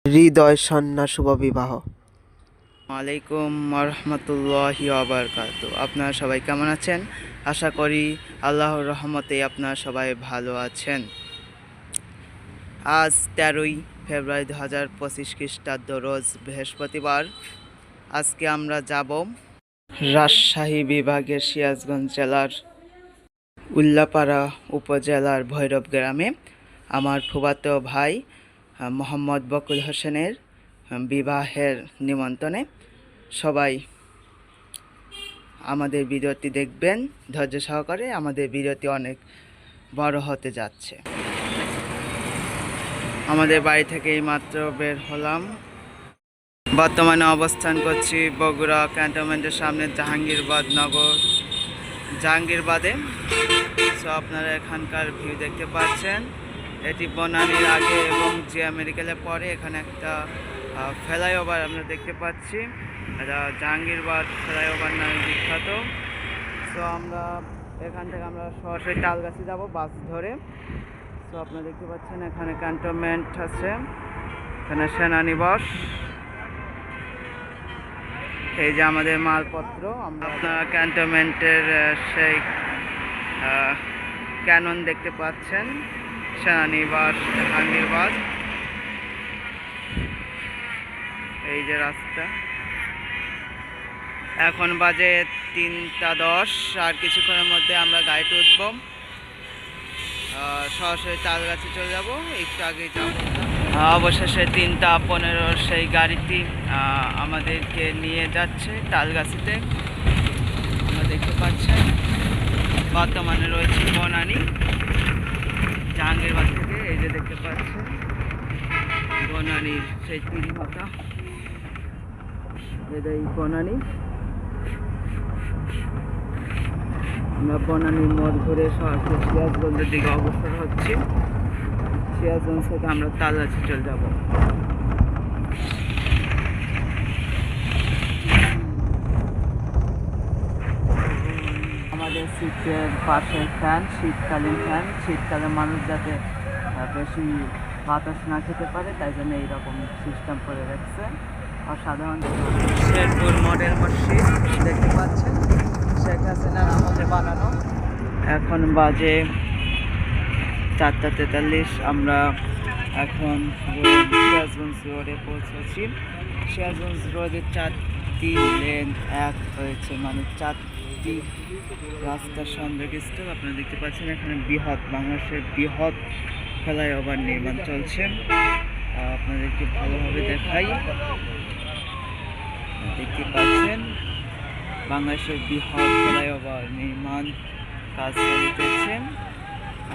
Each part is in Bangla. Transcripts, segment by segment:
হৃদয় সন্না শুভ বিবাহ। আলাইকুম রহমতুল্লাহি ওয়াবারাকাতু। আপনারা সবাই কেমন আছেন? আশা করি আল্লাহর রহমতে আপনারা সবাই ভালো আছেন। আজ 13ই ফেব্রুয়ারি 2025 খ্রিস্টাব্দ, রোজ বৃহস্পতিবার। আজকে আমরা যাব রাজশাহী বিভাগের সিরাজগঞ্জ জেলার উল্লাপাড়া উপজেলার ভৈরব গ্রামে আমার ফুফাতো ভাই মোহাম্মদ বকুল হোসেনের বিবাহের নিমন্ত্রণে। সবাই আমাদের ভিডিওটি দেখবেন ধৈর্য সহকারে। আমাদের ভিডিওটি অনেক বড় হতে যাচ্ছে। আমাদের বাড়ি থেকে এই মাত্র বের হলাম। বর্তমানে অবস্থান করছি বগুড়া ক্যান্টনমেন্টের সামনে জাহাঙ্গীরবাদে। সো আপনারা এখানকার ভিউ দেখতে পাচ্ছেন। এটি বনানীর আগে এবং জিয়া মেডিকেলের পরে এখানে একটা ফ্লাইওভার আমরা দেখতে পাচ্ছি। এটা জাহাঙ্গীরবাদ ফ্লাইওভার নামে বিখ্যাত। সো আমরা এখান থেকে আমরা সরাসরি তালগাছি যাব বাস ধরে। সো আপনারা দেখতে পাচ্ছেন এখানে ক্যান্টনমেন্ট আছে, এখানে সেনানিবাস। এই যে আমাদের মালপত্র। আপনারা ক্যান্টনমেন্টের সেই ক্যানন দেখতে পাচ্ছেন, সেনানিবাস জাহাঙ্গীরবাদ। এই যে রাস্তা। এখন বাজে 3:10। আর কিছুক্ষণের মধ্যে আমরা গাড়িতে উঠব, সরাসরি তালগাছি চলে যাব। একটু আগেই যাব। অবশেষে 3:15 সেই গাড়িটি আমাদেরকে নিয়ে যাচ্ছে তালগাছিতে। আমরা দেখতে পাচ্ছেন বর্তমানে রয়েছে বনানী জাহাঙ্গীরবাদ থেকে। এই যে দেখতে পাচ্ছেন বনানীর সেই 3 মাথা, এটাই বনানী। আমরা বনানীর মোড় ঘুরে সরাসরি সিরাজগঞ্জের দিকে অগ্রসর হচ্ছি। সিরাজগঞ্জ থেকে আমরা তালগাছি চলে যাব। আমাদের সিটের পাশে ফ্যান, শীতকালীন ফ্যান। শীতকালে মানুষ যাতে বেশি বাতাস না খেতে পারে তাই জন্য এইরকম সিস্টেম করে রাখছে। আর সাধারণত শেরপুর মডেল মসজিদ দেখতে পাচ্ছেন, শেখ হাসিনার আমলে বানানো। এখন বাজে 4:43। আমরা এখন সিরাজগঞ্জ রোডে পৌঁছেছি। সিরাজগঞ্জ রোডের 4টি লেন এক হয়েছে, মানে 4টি রাস্তার সংযোগস্থ। আপনারা দেখতে পাচ্ছেন এখানে বাংলাদেশের বৃহৎ ফ্লাইওভার নির্মাণ চলছে। আপনাদেরকে ভালোভাবে দেখাই। দেখতে পাচ্ছেন বাংলাদেশের বৃহৎ ফ্লাইওভার নির্মাণ কাজ চলতেছে।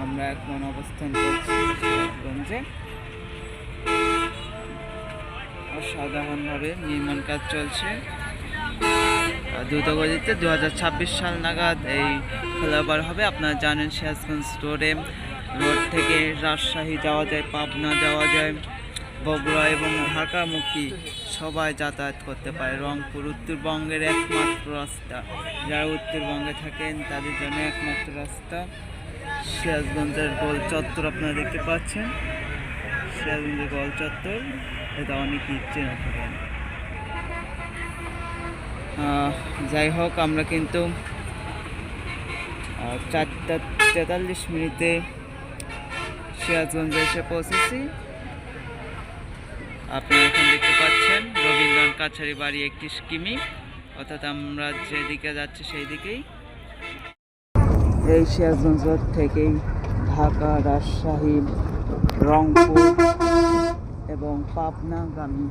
আমরা এখন অবস্থান করছি সিরাজগঞ্জে। অসাধারণভাবে নির্মাণ কাজ চলছে দ্রুতগতিতে। 2026 সাল নাগাদ এই ফ্লাইওভার হবে। আপনারা জানেন সিরাজগঞ্জ রোড থেকে রাজশাহী যাওয়া যায়, পাবনা যাওয়া যায়, বগুড়া এবং ঢাকামুখী সবাই যাতায়াত করতে পারে। রংপুর উত্তরবঙ্গের একমাত্র রাস্তা। যারা উত্তরবঙ্গে থাকেন তাদের জন্য একমাত্র রাস্তা। সিরাজগঞ্জের গোল চত্বর আপনারা দেখতে পাচ্ছেন, সিরাজগঞ্জের গোল চত্বর। এটা অনেকেই চেনে থাকেন। যাই হোক, আমরা কিন্তু 4:43 সিরাজগঞ্জে এসে পৌঁছেছি। আপনারা এখন দেখতে পাচ্ছেন রবীন্দ্রনাথ কাছারি বাড়ি 31 কিমি, অর্থাৎ আমরা যেদিকে যাচ্ছি সেই দিকেই। এই সিরাজগঞ্জ থেকেই ঢাকা, রাজশাহী, রংপুর এবং পাবনাগামী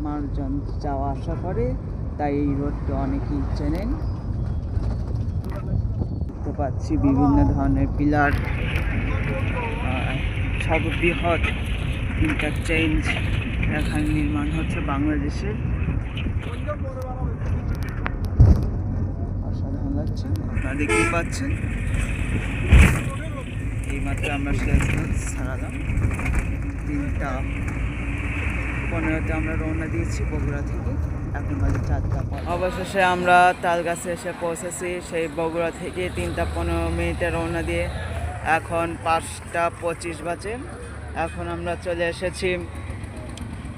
মানুষজন যাওয়া আসা করে, তাই এই রোডটা অনেকেই চেনেন। দেখতে পাচ্ছি বিভিন্ন ধরনের পিলার, সর্ববৃহৎ ইন্টারচেঞ্জ এখানে নির্মাণ হচ্ছে বাংলাদেশের। অসাধারণ লাগছে, আপনারা দেখতে পাচ্ছেন। এইমাত্র আমরা সিরাজগঞ্জ ছাড়ালাম। 3:15 আমরা রওনা দিয়েছি বগুড়া থেকে। এখন বাজে 4:05। অবশেষে আমরা তালগাছি এসে পৌঁছেছি সেই বগুড়া থেকে। 3:15 রওনা দিয়ে এখন 5:25 বাজে। এখন আমরা চলে এসেছি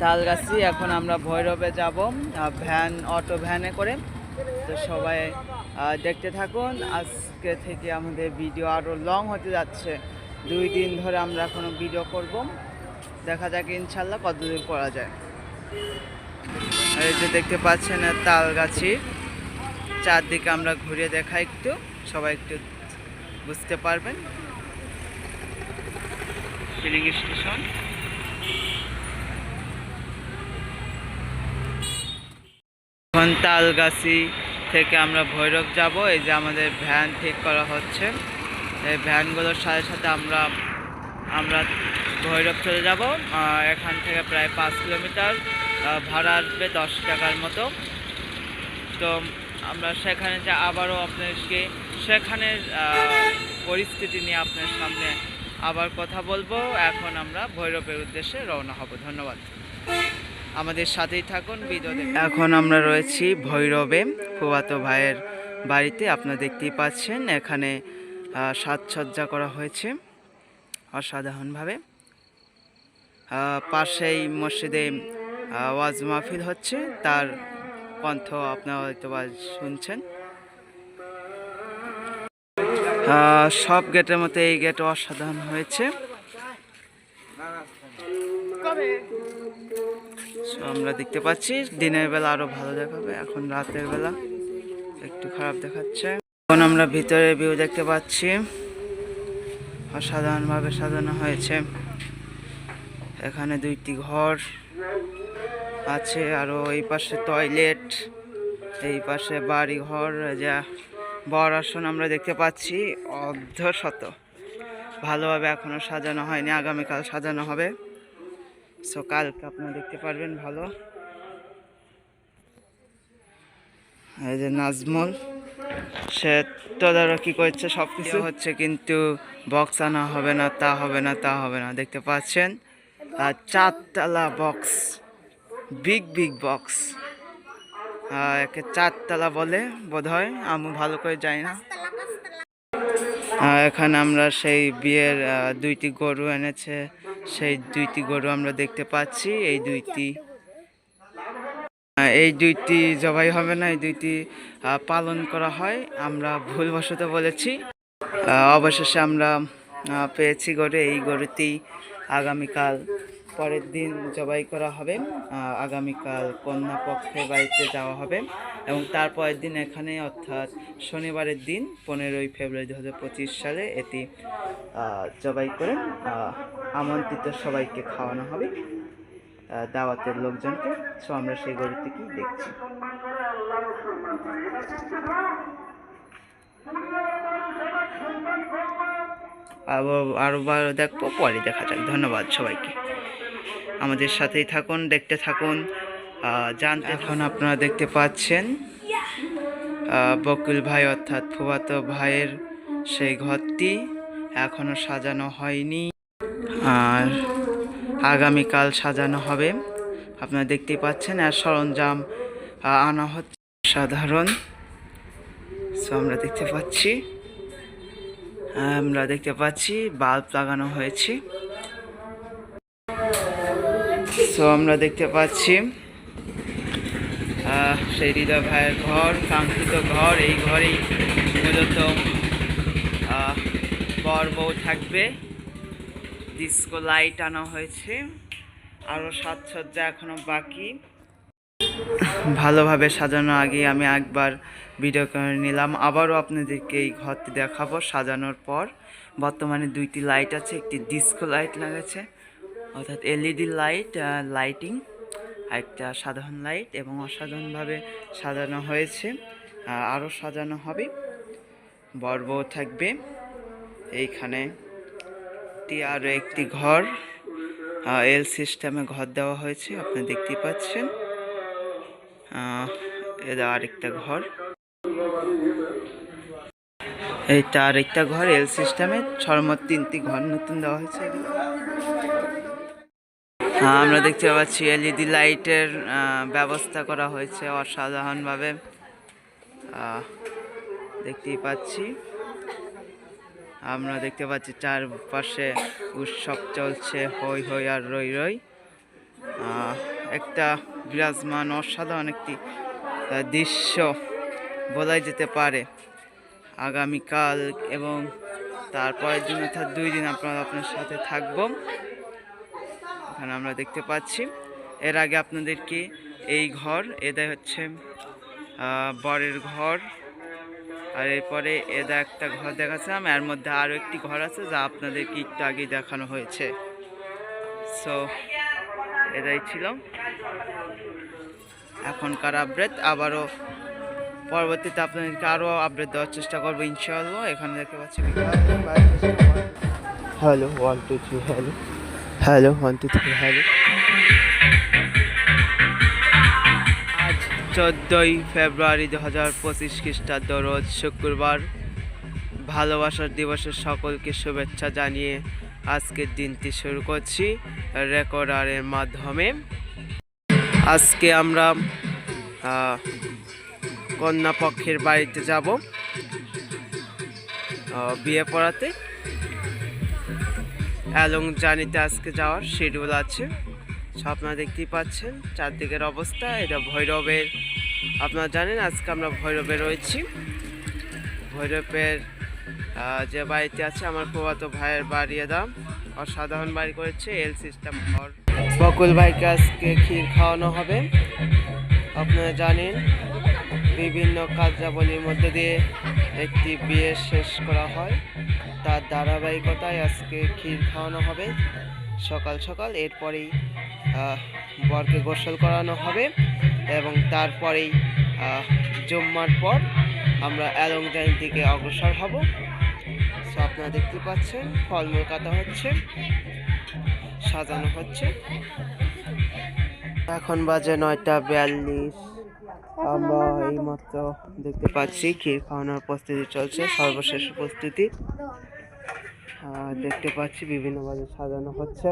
তালগাছি। এখন আমরা ভৈরবে যাব অটো ভ্যানে করে। তো সবাই দেখতে থাকুন। আজকে থেকে আমাদের ভিডিও আরও লং হতে যাচ্ছে। 2 দিন ধরে আমরা এখনো ভিডিও করব। দেখা যাক ইনশাল্লাহ কতদূর করা যায়। এই যে দেখতে পাচ্ছেন তালগাছি, চারদিকে আমরা ঘুরে দেখাই একটু, সবাই একটু বুঝতে পারবেন। Filling station. এখন তালগাছি থেকে আমরা ভৈরব যাব। এই যে আমাদের ভ্যান ঠিক করা হচ্ছে। এই ভ্যানগুলোর সাথে সাথে আমরা ভৈরব চলে যাব। এখান থেকে প্রায় 5 কিলোমিটার, ভাড়া আসবে 10 টাকার মতো। তো আমরা সেখানে যে আবারও আপনাদেরকে সেখানের পরিস্থিতি নিয়ে আপনার সামনে আবার কথা বলবো। এখন আমরা ভৈরবের উদ্দেশ্যে রওনা হব। ধন্যবাদ, আমাদের সাথেই থাকুন ভিডিও দেখুন। এখন আমরা রয়েছি ভৈরবে ফুফাতো ভাইয়ের বাড়িতে। আপনারা দেখতেই পাচ্ছেন এখানে সাজসজ্জা করা হয়েছে অসাধারণভাবে। পাশেই মসজিদে ওয়াজ মাহফিল হচ্ছে, তার কণ্ঠ আপনারা হয়তো শুনছেন। সব গেটের মতো এই গেট অসাধারণ হয়েছে। আমরা দেখতে পাচ্ছি দিনের বেলা আরো ভালো দেখাবে, এখন রাতের বেলা একটু খারাপ দেখাচ্ছে। এখন আমরা ভিতরে ভিউ দেখতে পাচ্ছি, অসাধারণভাবে সাজানো হয়েছে। এখানে 2টি ঘর আছে, আরো এই পাশে টয়লেট, এই পাশে বাড়ি ঘর। যা বর আসন আমরা দেখতে পাচ্ছি, অর্ধশত। ভালোভাবে এখনো সাজানো হয়নি, আগামীকাল সাজানো হবে। সো কালকে আপনারা দেখতে পারবেন ভালো। এই যে নাজমুল, সে তদারকি করছে, সব কিছু হচ্ছে, কিন্তু বক্স আনা হবে না, তা হবে না, তা হবে না। দেখতে পাচ্ছেন 4তলা বক্স, বিগ বিগ বক্স। একে 4তলা বলে বোধহয়, আমি ভালো করে যাই না। এখানে আমরা সেই বিয়ের 2টি গরু এনেছে, সেই 2টি গরু আমরা দেখতে পাচ্ছি। এই দুইটি জবাই হবে না, এই 2টি পালন করা হয়। আমরা ভুলবশত বলেছি। অবশেষে আমরা পেয়েছি গরু। এই গরুটি আগামীকাল পরের দিন জবাই করা হবে। আগামীকাল কন্যা পক্ষের বাড়িতে যাওয়া হবে এবং তারপরের দিন এখানে, অর্থাৎ শনিবারের দিন 15ই ফেব্রুয়ারি 2025 সালে এটি জবাই করে আমন্ত্রিত সবাইকে খাওয়ানো হবে, দাওয়াতের লোকজনকে। সো আমরা সেই গরুটিকেই দেখছি। আরো দেখবো, পরে দেখা যাক। ধন্যবাদ সবাইকে, আমাদের সাথেই থাকুন, দেখতে থাকুন, জানতে। এখন আপনারা দেখতে পাচ্ছেন বকুল ভাই অর্থাৎ ফুফাতো ভাইয়ের সেই ঘরটি এখনো সাজানো হয়নি, আর আগামীকাল সাজানো হবে। আপনারা দেখতেই পাচ্ছেন, আর সরঞ্জাম আনা হচ্ছে সাধারণ। সো আমরা দেখতে পাচ্ছি বাল্ব লাগানো হয়েছে। সো আমরা দেখতে পাচ্ছি সেই হৃদয় ভাইয়ের ঘর, কাঙ্ক্ষিত ঘর। এই ঘরেই মূলত বর বউ থাকবে। ডিস্কো লাইট আনা হয়েছে, আরও সাজসজ্জা এখনো বাকি। ভালোভাবে সাজানো আগে আমি একবার ভিডিও করে নিলাম, আবারও আপনাদেরকে এই ঘরটি দেখাবো সাজানোর পর। বর্তমানে 2টি লাইট আছে, একটি ডিস্কো লাইট লাগাচ্ছে অর্থাৎ LED লাইটিং, একটা সাধারণ লাইট, এবং অসাধারণভাবে সাজানো হয়েছে। আরও সাজানো হবে, বর বউ থাকবে এইখানে। আরও একটি ঘর, L সিস্টেমে ঘর দেওয়া হয়েছে, আপনি দেখতেই পাচ্ছেন। এটা আরেকটা ঘর, এইটা আরেকটা ঘর L সিস্টেমে। সর্বমোট 3টি ঘর নতুন দেওয়া হয়েছে। আমরা দেখতে পাচ্ছি LED লাইটের ব্যবস্থা করা হয়েছে অসাধারণভাবে, দেখতেই পাচ্ছি। আমরা দেখতে পাচ্ছি চারপাশে উৎসব চলছে, হই হই আর রই রই। একটা বিরাজমান অসাধারণ একটি দৃশ্য বলাই যেতে পারে। আগামীকাল এবং তারপরের দিন অর্থাৎ 2 দিন আপনার সাথে থাকবো। এখানে আমরা দেখতে পাচ্ছি, এর আগে আপনাদেরকে এই ঘর, এটাই হচ্ছে বরের ঘর, আর এরপরে এদা একটা ঘর দেখাচ্ছিলাম, এর মধ্যে আরও একটি ঘর আছে যা আপনাদেরকে একটু আগে দেখানো হয়েছে। সো এটাই ছিল এখনকার আপডেট। আবারও পরবর্তীতে আপনাদেরকে আরও আপডেট দেওয়ার চেষ্টা করবো ইনশাআল্লাহ। এখানে দেখতে পাচ্ছি হ্যালো 1 2 3 হ্যালো হ্যালো 1 2 3 হ্যালো। আজ 14ই ফেব্রুয়ারি 2025 খ্রিস্টাব্দ, রোজ শুক্রবার। ভালোবাসার দিবসের সকলকে শুভেচ্ছা জানিয়ে আজকের দিনটি শুরু করছি রেকর্ডারের মাধ্যমে। আজকে আমরা কন্যা পক্ষের বাড়িতে যাব বিয়ে পড়াতে। অ্যালং জার্নিতে আজকে যাওয়ার শিডিউল আছে। আপনারা দেখতেই পাচ্ছেন চারদিকের অবস্থা। এটা ভৈরবের, আপনারা জানেন আজকে আমরা ভৈরবে রয়েছি। ভৈরবের যে বাড়িতে আছে আমার প্রবাত ভাইয়ের বাড়ি, দাম অসাধারণ বাড়ি করেছে, এল সিস্টেম ঘর। বকুল ভাইকে আজকে ক্ষীর খাওয়ানো হবে। আপনারা জানেন বিভিন্ন কার্যাবলীর মধ্যে দিয়ে একটি বিয়ে শেষ করা হয়, তার ধারাবাহিকতায় আজকে ক্ষীর খাওয়ানো হবে সকাল সকাল। এরপরেই বরকে গোসল করানো হবে এবং তারপরেই জুম্মার পর আমরা অ্যালং জাইন থেকে অগ্রসর হব। সো আপনারা দেখতে পাচ্ছেন ফলমূল কাটা হচ্ছে, সাজানো হচ্ছে। এখন বাজে 9:42। আমরা এইমাত্র দেখতে পাচ্ছি ক্ষীর খাওয়ানোর প্রস্তুতি চলছে, সর্বশেষ প্রস্তুতি দেখতে পাচ্ছি বিভিন্নভাবে সাজানো হচ্ছে।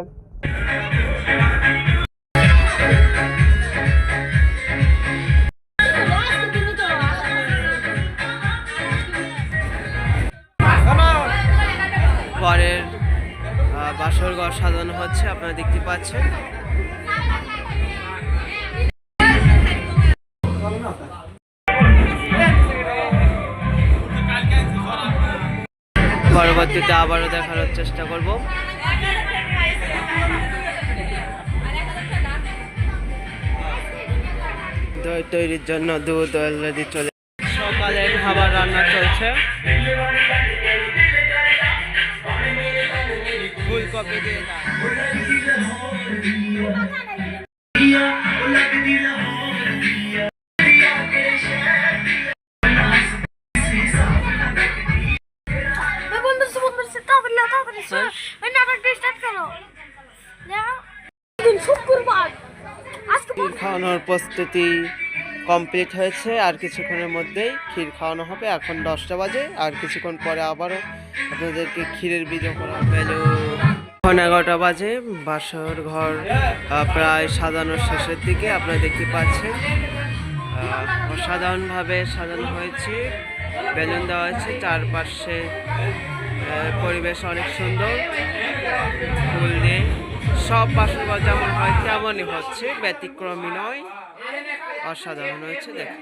পরের বাসর ঘর সাজানো হচ্ছে, আপনারা দেখতে পাচ্ছেন। পরবর্তীতে আবারও দেখানোর চেষ্টা করব। দই তৈরির জন্য দুধ অলরেডি চলে, সকালের খাবার রান্না চলছে। ফুলকপি দিয়ে ক্ষীর খাওয়ানোর প্রস্তুতি কমপ্লিট হয়েছে। আর কিছুক্ষণের মধ্যেই ক্ষীর খাওয়ানো হবে। এখন 10টা বাজে, আর কিছুক্ষণ পরে আবারও আপনাদেরকে ক্ষীরের ভিডিও করা হবে। এখন 11টা বাজে। বাসর ঘর প্রায় সাজানোর শেষের দিকে, আপনারা দেখতে পাচ্ছেন অসাধারণভাবে সাজানো হয়েছে, বেলুন দেওয়া হয়েছে চারপাশে, পরিবেশ অনেক সুন্দর, ফুল দিয়ে সব বাসর ঘর যেমন হয় তেমনই হচ্ছে, ব্যতিক্রমী নয়, অসাধারণ হয়েছে। দেখুন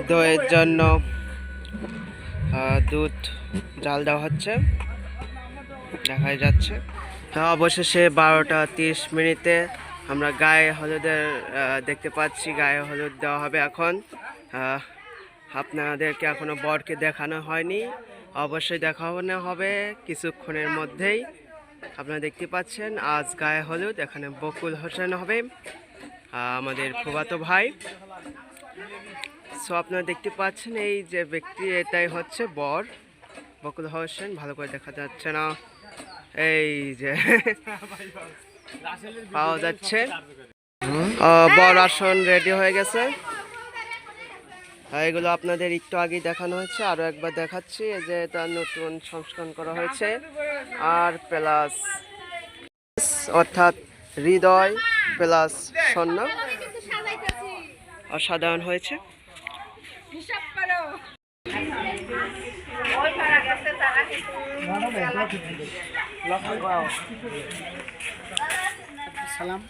দইয়ের জন্য দুধ জাল দেওয়া হচ্ছে, দেখাই যাচ্ছে। অবশেষে 12টা 30 মিনিটে আমরা গায়ে হলুদের দেখতে পাচ্ছি, গায়ে হলুদ দেওয়া হবে এখন। আপনাদেরকে এখনো বরকে দেখানো হয়নি, অবশ্যই দেখানো হবে কিছুক্ষণের মধ্যেই। আপনারা দেখতে পাচ্ছেন আজ গায়ে হলুদ, এখানে বকুল হোসেন হবে আমাদের ফুফাতো ভাই। সো আপনারা দেখতে পাচ্ছেন এই যে ব্যক্তি, এটাই হচ্ছে বর বকুল হোসেন। ভালো করে দেখা যাচ্ছে না, এই যে পাওয়া যাচ্ছে। বর আসন রেডি হয়ে গেছে, এগুলো আপনাদের একটু আগেই দেখানো হয়েছে, আরও একবার দেখাচ্ছি। এই যে এটা নতুন সংস্করণ করা হয়েছে, আর প্লাস অর্থাৎ হৃদয় প্লাস সন্না, অসাধারণ হয়েছে। সালাম,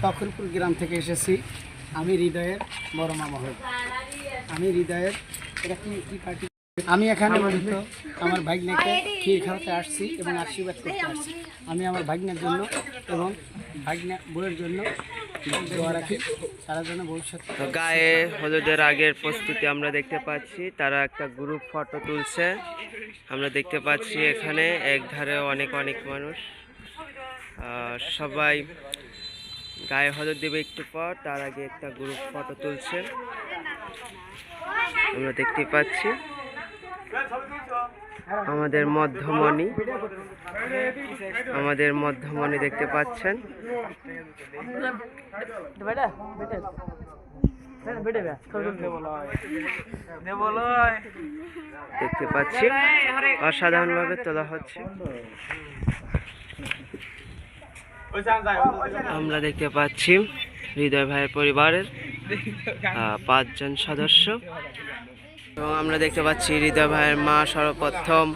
চকরপুর গ্রাম থেকে এসেছি। আমি হৃদয়ের বড় মামা হই। আমি হৃদয়ের এটা কি পার্টি? আমি এখানে মূলত আমার ভাগ্নেকে ক্ষীর খাওয়াতে আসছি এবং আশীর্বাদ করতে আসছি। আমি আমার ভাগ্নের জন্য এবং ভাগ্না বউয়ের জন্য দোয়া রাখি, তারা যেন ভবিষ্যৎ। তো গায়ে হলুদের আগের প্রস্তুতি আমরা দেখতে পাচ্ছি, তারা একটা গ্রুপ ফটো তুলছে। আমরা দেখতে পাচ্ছি এখানে এক ধারে অনেক মানুষ, সবাই গায়ে হলুদ দেবে একটু পর, তার আগে একটা গ্রুপ ফটো তুলছে আমরা দেখতে পাচ্ছি। আমাদের মধ্যমণি দেখতে পাচ্ছেন। দেখতে পাচ্ছি অসাধারণভাবে তোলা হচ্ছে। আমরা দেখতে পাচ্ছি হৃদয় ভাইয়ের পরিবারের 5 জন সদস্য, এবং আমরা দেখতে পাচ্ছি হৃদয় ভাইয়ের মা সর্বপ্রথম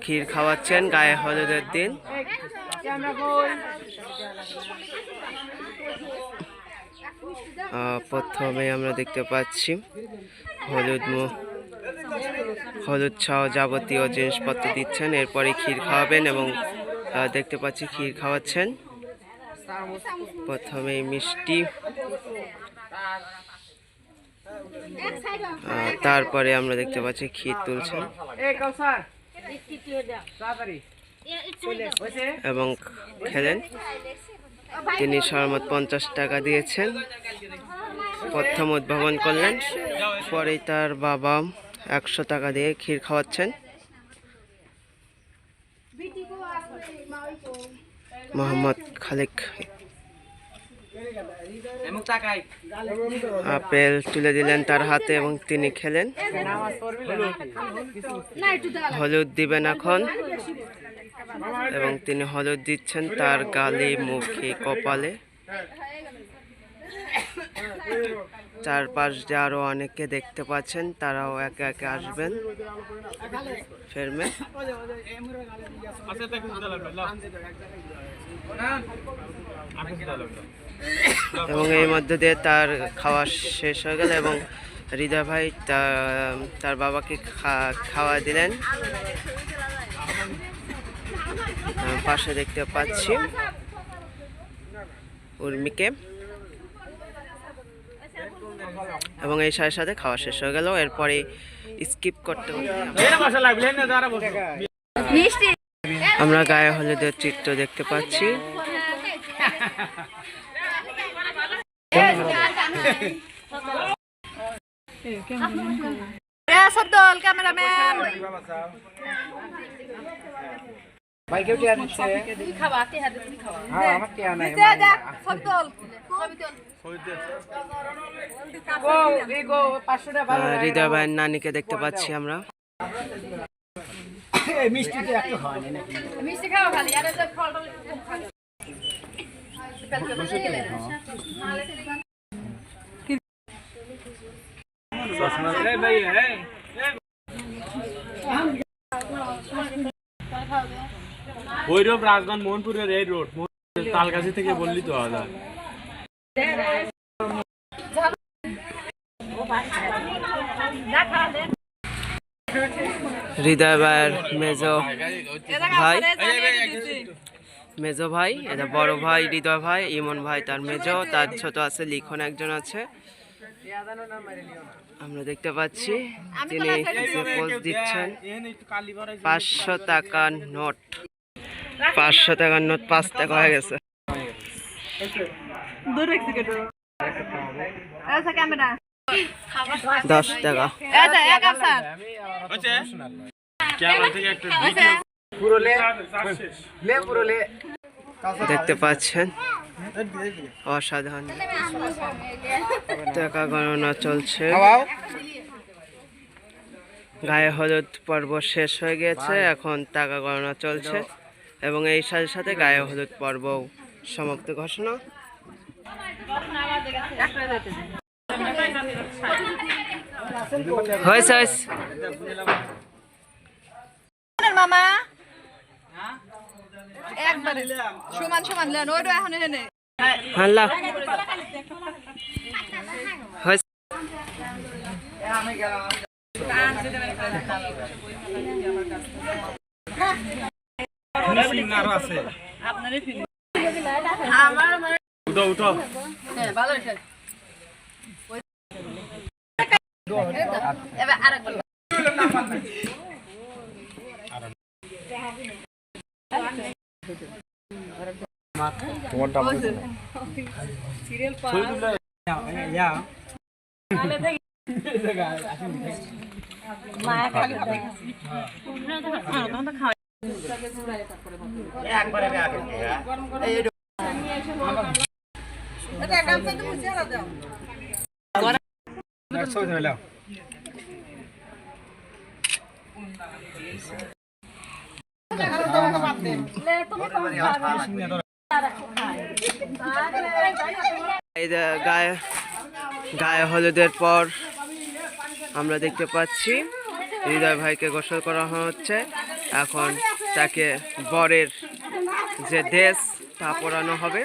ক্ষীর খাওয়াচ্ছেন গায়ে হলুদের দিন। প্রথমে আমরা দেখতে পাচ্ছি হলুদ সহ যাবতীয় জিনিসপত্র দিচ্ছেন, এরপরে ক্ষীর খাওয়াবেন এবং দেখতে পাচ্ছি ক্ষীর খাওয়াচ্ছেন। প্রথমে মিষ্টি, তারপরে আমরা দেখতে পাচ্ছি ক্ষীর তুলছেন এবং খেলেন। তিনি সর্বমোট 50 টাকা দিয়েছেন, প্রথম উদ্ভাবন করলেন। পরেই তার বাবা 100 টাকা দিয়ে ক্ষীর খাওয়াচ্ছেন। মোহাম্মদ খালেক আপেল তুলে দিলেন তার হাতে এবং তিনি খেলেন। হলুদ দিবেন এখন, এবং তিনি হলুদ দিচ্ছেন তার গালে, মুখে, কপালে। চারপাশ দিয়ে আরো অনেকে দেখতে পাচ্ছেন, তারাও একে একে আসবেন ফেরমে। এবং এই মধ্যে দিয়ে তার খাওয়া শেষ হয়ে গেল এবং হৃদয় ভাই তার বাবাকে খাওয়া দিলেন। পাশে দেখতে পাচ্ছি উর্মিকে, এবং এই সাথে সাথে খাওয়া শেষ হয়ে গেল। এরপরে স্কিপ করতে আমরা গায়ে হলুদের চিত্র দেখতে পাচ্ছি। হৃদয় ভাইয়ের নানিকে দেখতে পাচ্ছি আমরা। মিষ্টি খাওয়া খালি আর ভৈরব রাজগঞ্জ মোহনপুরের এই রোড তালগাছি থেকে বললি তো আদা। হৃদয় ভাইয়ের মেজো ভাই, এটা বড় ভাই হৃদয় ভাই, ইমন ভাই তার মেজো, তার ছোট আছে লিখন একজন আছে। আমরা দেখতে পাচ্ছি তিনি পোজ দিচ্ছেন। 500 টাকার নোট, 500 টাকার নোট 5 টাকা হয়ে গেছে। $10 টাকা। দেখতে পাচ্ছেন অসাধারণ টাকা গণনা চলছে। গায়ে হলুদ পর্ব শেষ হয়ে গেছে, এখন টাকা গণনা চলছে এবং এই সাথে সাথে গায়ে হলুদ পর্ব সমাপ্ত ঘোষণা। হয়েছে মামা একবারে সমান সমান লেন ওইটা এখন এনে হাল্লা হয়েছে উঠো উঠো হ্যাঁ ভালো হয়েছে এবার আরেকবার এই যে গায়ে গায়ে হলুদের পর আমরা দেখতে পাচ্ছি হৃদয় ভাইকে গোসল করা হচ্ছে। এখন তাকে বরের যে ড্রেস তা পরানো হবে।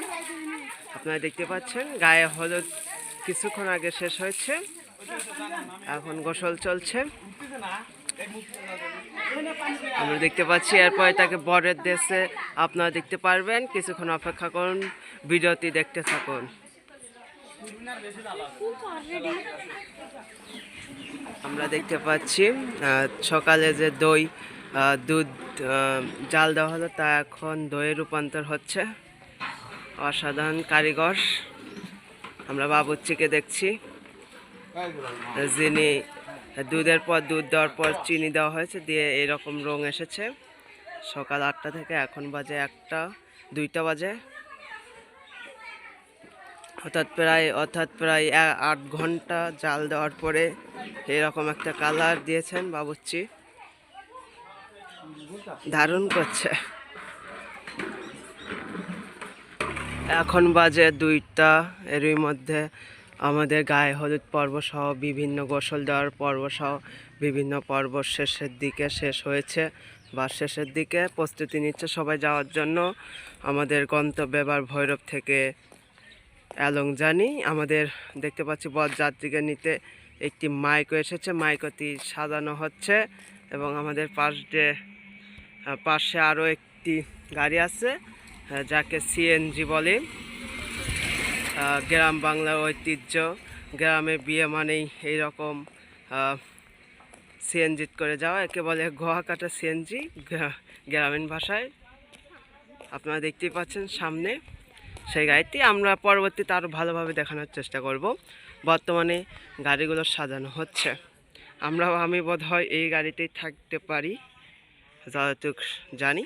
আপনারা দেখতে পাচ্ছেন গায়ে হলুদ কিছুক্ষণ আগে শেষ হয়েছে, এখন গোসল চলছে। আমরা দেখতে পাচ্ছি এরপরে তাকে বরের ড্রেসে আপনারা দেখতে পারবেন। কিছুক্ষণ অপেক্ষা করুন, ভিডিওটি দেখতে থাকুন। আমরা দেখতে পাচ্ছি সকালে যে দুধ জাল দেওয়া হলো তা এখন দইয়ে রূপান্তর হচ্ছে। অসাধারণ কারিগর। আমরা বাবুর্চিকে দেখছি, যিনি দুধের পর দুধ দেওয়ার পর চিনি দেওয়া হয়েছে, দিয়ে এরকম রং এসেছে। সকাল 8টা থেকে এখন বাজে 1টা 2টা বাজে, অর্থাৎ প্রায় 8 ঘন্টা জাল দেওয়ার পরে এরকম একটা কালার দিয়েছেন বাবুর্চি। দারুণ করছে। এখন বাজে 2টা। এরই মধ্যে আমাদের গায়ে হলুদ পর্ব সহ বিভিন্ন গোসল দেওয়ার পর্ব সহ বিভিন্ন পর্ব শেষের দিকে শেষ হয়েছে বা শেষের দিকে প্রস্তুতি নিচ্ছে সবাই যাওয়ার জন্য। আমাদের গন্তব্য এবার ভৈরব থেকে এলংজানি। আমাদের দেখতে পাচ্ছি বরযাত্রীকে নিতে একটি মাইকও এসেছে, মাইকটি সাজানো হচ্ছে এবং আমাদের পাশে আরও একটি গাড়ি আছে যাকে সিএনজি বলে। গ্রাম বাংলার ঐতিহ্য, গ্রামে বিয়ে মানেই এইরকম সিএনজি করে যাওয়া, একে বলে গোয়া কাটা সিএনজি গ্রামীণ ভাষায়। আপনারা দেখতেই পাচ্ছেন সামনে সেই গাড়িটি। আমরা পরবর্তীতে আরও ভালোভাবে দেখানোর চেষ্টা করব। বর্তমানে গাড়িগুলো সাজানো হচ্ছে। আমি বোধহয় এই গাড়িতেই থাকতে পারি যতটুক জানি।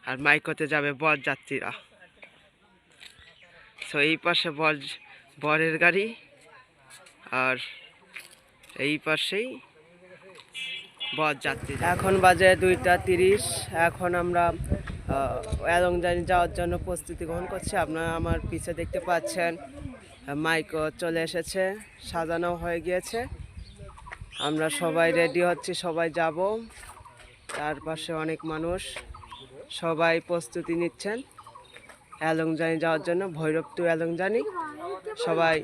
আর মাইকতে যাবে বরযাত্রীরা। তো এই পাশে বরের গাড়ি আর এই পাশেই বরযাত্রী। এখন বাজে 2টা 30। এখন আমরা এলংজানি যাওয়ার জন্য প্রস্তুতি গ্রহণ করছি। আপনারা আমার পিছে দেখতে পাচ্ছেন মাইকও চলে এসেছে, সাজানো হয়ে গিয়েছে। আমরা সবাই রেডি হচ্ছি, সবাই যাব। তার পাশে অনেক মানুষ, সবাই প্রস্তুতি নিচ্ছেন এলংজানি যাওয়ার জন্য, ভৈরব টু এলংজানি। সবাই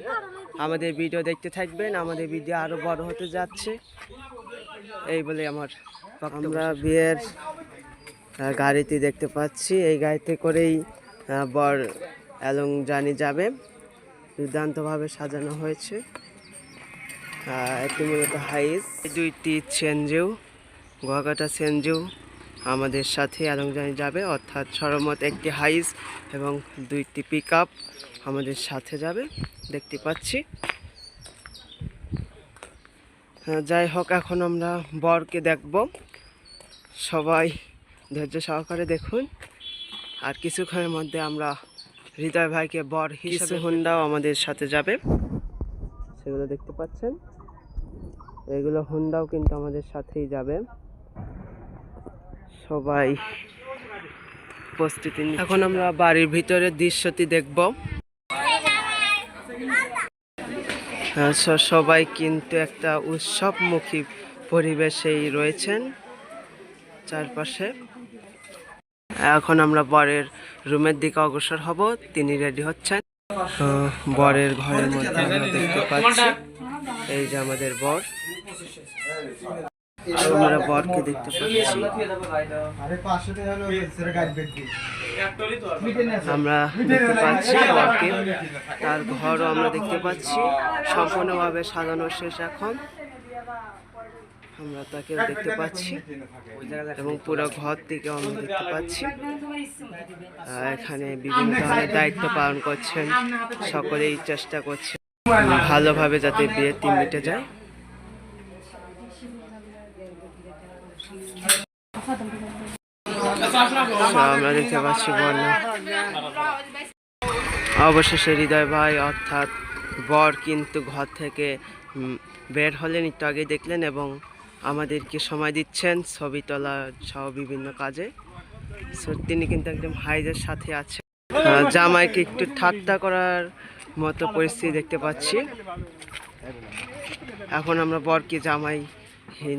আমাদের ভিডিও দেখতে থাকবেন, আমাদের ভিডিও আরও বড় হতে যাচ্ছে। এই বলে আমার আমরা বিয়ের গাড়িটি দেখতে পাচ্ছি। এই গাড়িতে করেই বর এলংজানি যাবে। দুর্দান্তভাবে সাজানো হয়েছে। এটি মূলত হাইস। 2টি সেনজিউ, গোয়াকাটা সেনজিউ আমাদের সাথে এলংজানি যাবে, অর্থাৎ সর্বমোট 1টি হাইস এবং 2টি পিক আপ আমাদের সাথে যাবে। দেখতে পাচ্ছি। যাই হোক, এখন আমরা বরকে দেখব। সবাই ধৈর্য সহকারে দেখুন। আর কিছুক্ষণের মধ্যে আমরা হৃদয় ভাইকে বর হিসেবে হুন্ডাও আমাদের সাথে যাবে, সেগুলো দেখতে পাচ্ছেন। এগুলো হুন্ডাও কিন্তু আমাদের সাথেই যাবে। সবাই প্রস্তুতি। এখন আমরা বাড়ির ভিতরের দৃশ্যটি দেখব। সবাই কিন্তু একটা উৎসবমুখী পরিবেশেই রয়েছেন চারপাশে। এখন আমরা বরের রুমের দিকে অগ্রসর হব, তিনি রেডি হচ্ছেন। বরের ঘরের মধ্যে আমরা দেখতে পাচ্ছি এই যে আমাদের বর, আমরা বরকে দেখতে পাচ্ছি। আমরা দেখতে পাচ্ছি বরকে, তার ঘরও আমরা দেখতে পাচ্ছি সম্পূর্ণভাবে সাজানো শেষ। এখন আমরা তাকেও দেখতে পাচ্ছি এবং পুরো ঘর থেকে আমরা দেখতে পাচ্ছি। এখানে বিভিন্ন ধরনের দায়িত্ব পালন করছেন, সকলেই চেষ্টা করছেন ভালোভাবে যাতে বিয়েটি মিটে যায়। আমরা দেখতে পাচ্ছি বর্ণা। অবশেষে হৃদয় ভাই অর্থাৎ বর কিন্তু ঘর থেকে বের হলেন, একটু আগে দেখলেন, এবং আমাদেরকে সময় দিচ্ছেন ছবি তোলা সহ বিভিন্ন কাজে। তিনি কিন্তু একদম হাইজের সাথে আছে। জামাইকে একটু ঠাট্টা করার মতো পরিস্থিতি দেখতে পাচ্ছি। এখন আমরা বরকে জামাই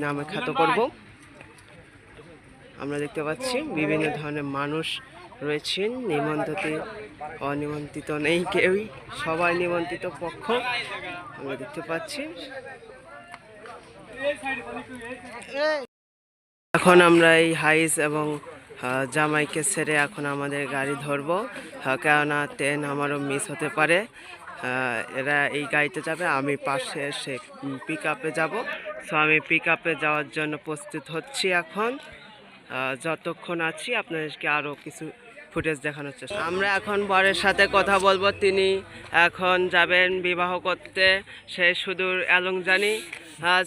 নামে খ্যাত করব। আমরা দেখতে পাচ্ছি বিভিন্ন ধরনের মানুষ রয়েছেন, নিমন্ত্রিত অনিমন্ত্রিত নেই কেউই, সবাই নিমন্ত্রিত পক্ষ আমরা দেখতে পাচ্ছি। এখন আমরা এই হাইস এবং জামাইকে ছেড়ে এখন আমাদের গাড়ি ধরবো, কেননা ট্রেন আমারও মিস হতে পারে। এরা এই গাড়িতে যাবে, আমি পাশে এসে পিক আপে যাবো। সো আমি পিক আপে যাওয়ার জন্য প্রস্তুত হচ্ছি। এখন যতক্ষণ আছি আপনাদেরকে আরও কিছু ফুটেজ দেখানোর চেষ্টা। আমরা এখন বরের সাথে কথা বলবো, তিনি এখন যাবেন বিবাহ করতে সেই সুদূর এলংজানি।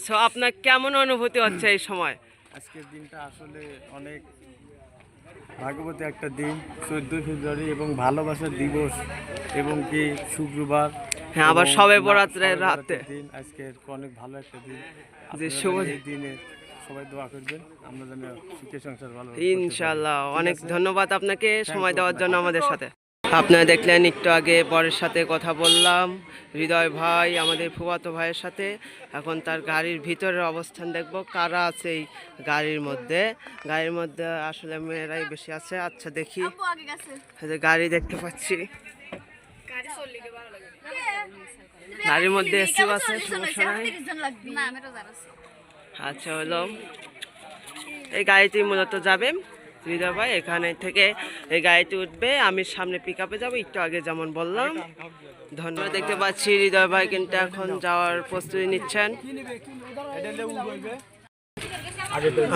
সো আপনার কেমন অনুভূতি হচ্ছে এই সময়? আজকের দিনটা আসলে অনেক ভাগ্যবতী একটা দিন, 14 ফেব্রুয়ারি এবং ভালোবাসার দিবস, এবং কি শুক্রবার, হ্যাঁ আবার সবে বরাতের রাতে দিন। আজকের অনেক ভালো একটা দিন, যে শুভ এই দিনে সবাই দোয়া করবেন আমরা যেন সুখে সংসার ভালো। ইনশাআল্লাহ। অনেক ধন্যবাদ আপনাকে সময় দেওয়ার জন্য আমাদের সাথে। আপনারা দেখলেন একটু আগে বরের সাথে কথা বললাম, হৃদয় ভাই আমাদের ফুফাতো ভাইয়ের সাথে। এখন তার গাড়ির ভিতরের অবস্থান দেখব, কারা আছে এই গাড়ির মধ্যে। গাড়ির মধ্যে আসলে মেয়েরাই বেশি আছে। আচ্ছা দেখি, গাড়ি দেখতে পাচ্ছি, গাড়ির মধ্যে এসি আছে, সমস্যা নাই। আচ্ছা হলো, এই গাড়িটি মূলত যাবে হৃদয় ভাই, এখানে থেকে এই গাড়িটি উঠবে, আমি সামনে পিক আপে যাবো একটু আগে যেমন বললাম। ধন্যবাদ। দেখতে পাচ্ছি হৃদয় ভাই কিন্তু এখন যাওয়ার প্রস্তুতি নিচ্ছেন।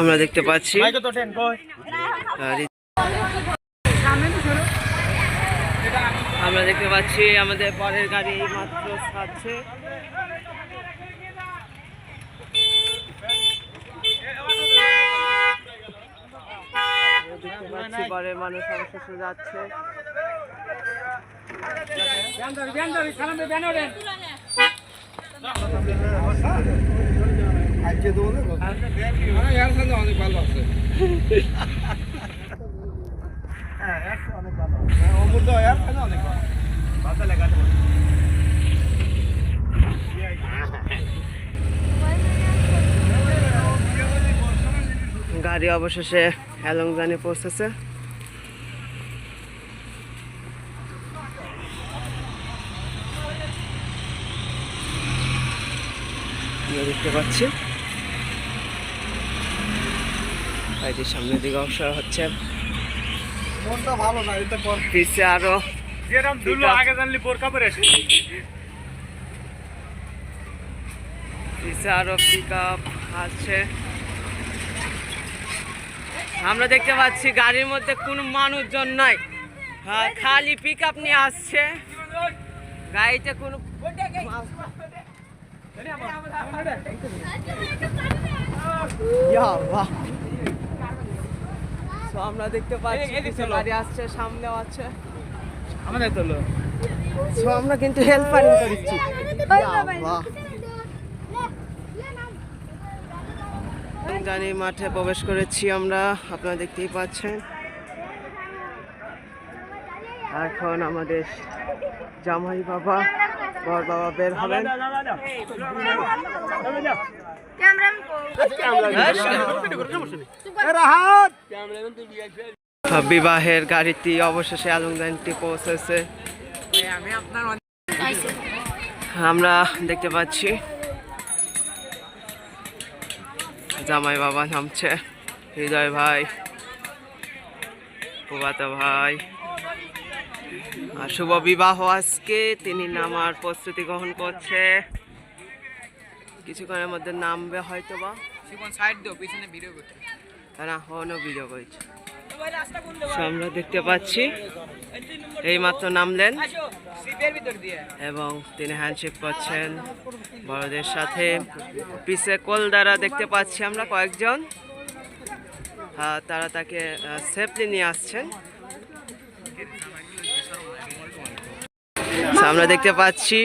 আমরা দেখতে পাচ্ছি আমাদের পরের গাড়ি এই মাত্র ছাড়ছে। দেখতে পাচ্ছি পরের মানুষ অবশেষে যাচ্ছে। গাড়ি অবশেষে এলংজানি পৌঁছেছে। দেখতে পাচ্ছি গাড়িটির সামনের দিকে অবসর হচ্ছে। পিছে আরো পিছে আরো পিক আপ আছে। আমরা দেখতে পাচ্ছি গাড়ির মধ্যে কোনো মানুষজন নাই, খালি পিক আপ নিয়ে আসছে। গাড়িতে কোনো আমরা দেখতে পাচ্ছি গাড়ি আসছে, সামনেও আছে আমাদের তোলো। আমরা কিন্তু হেল্প করছি। জানি মাঠে প্রবেশ করেছি আমরা, আপনারা দেখতেই পাচ্ছেন। এখন আমাদের জামাই বাবা বর বাবা বের হবেন। বিবাহের গাড়িটি অবশেষে আলমগঞ্জটি পৌঁছেছে। আমরা দেখতে পাচ্ছি জামাই বাবা নামছে, হৃদয় ভাই, ফুফাতো ভাই, আর শুভ বিবাহ আজকে। তিনি নামার প্রস্তুতি গ্রহণ করছে, কিছুক্ষণের মধ্যে নামবে হয়তো বা। না হনো ভিডিও করছে। আমরা দেখতে পাচ্ছি এই মাত্র নামলেন এবং তিনি হ্যান্ডশেক করছেন বড়দের সাথে। পিছে কোল দ্বারা দেখতে পাচ্ছি আমরা কয়েকজন, তারা তাকে সেফলি নিয়ে আসছেন। আমরা দেখতে পাচ্ছি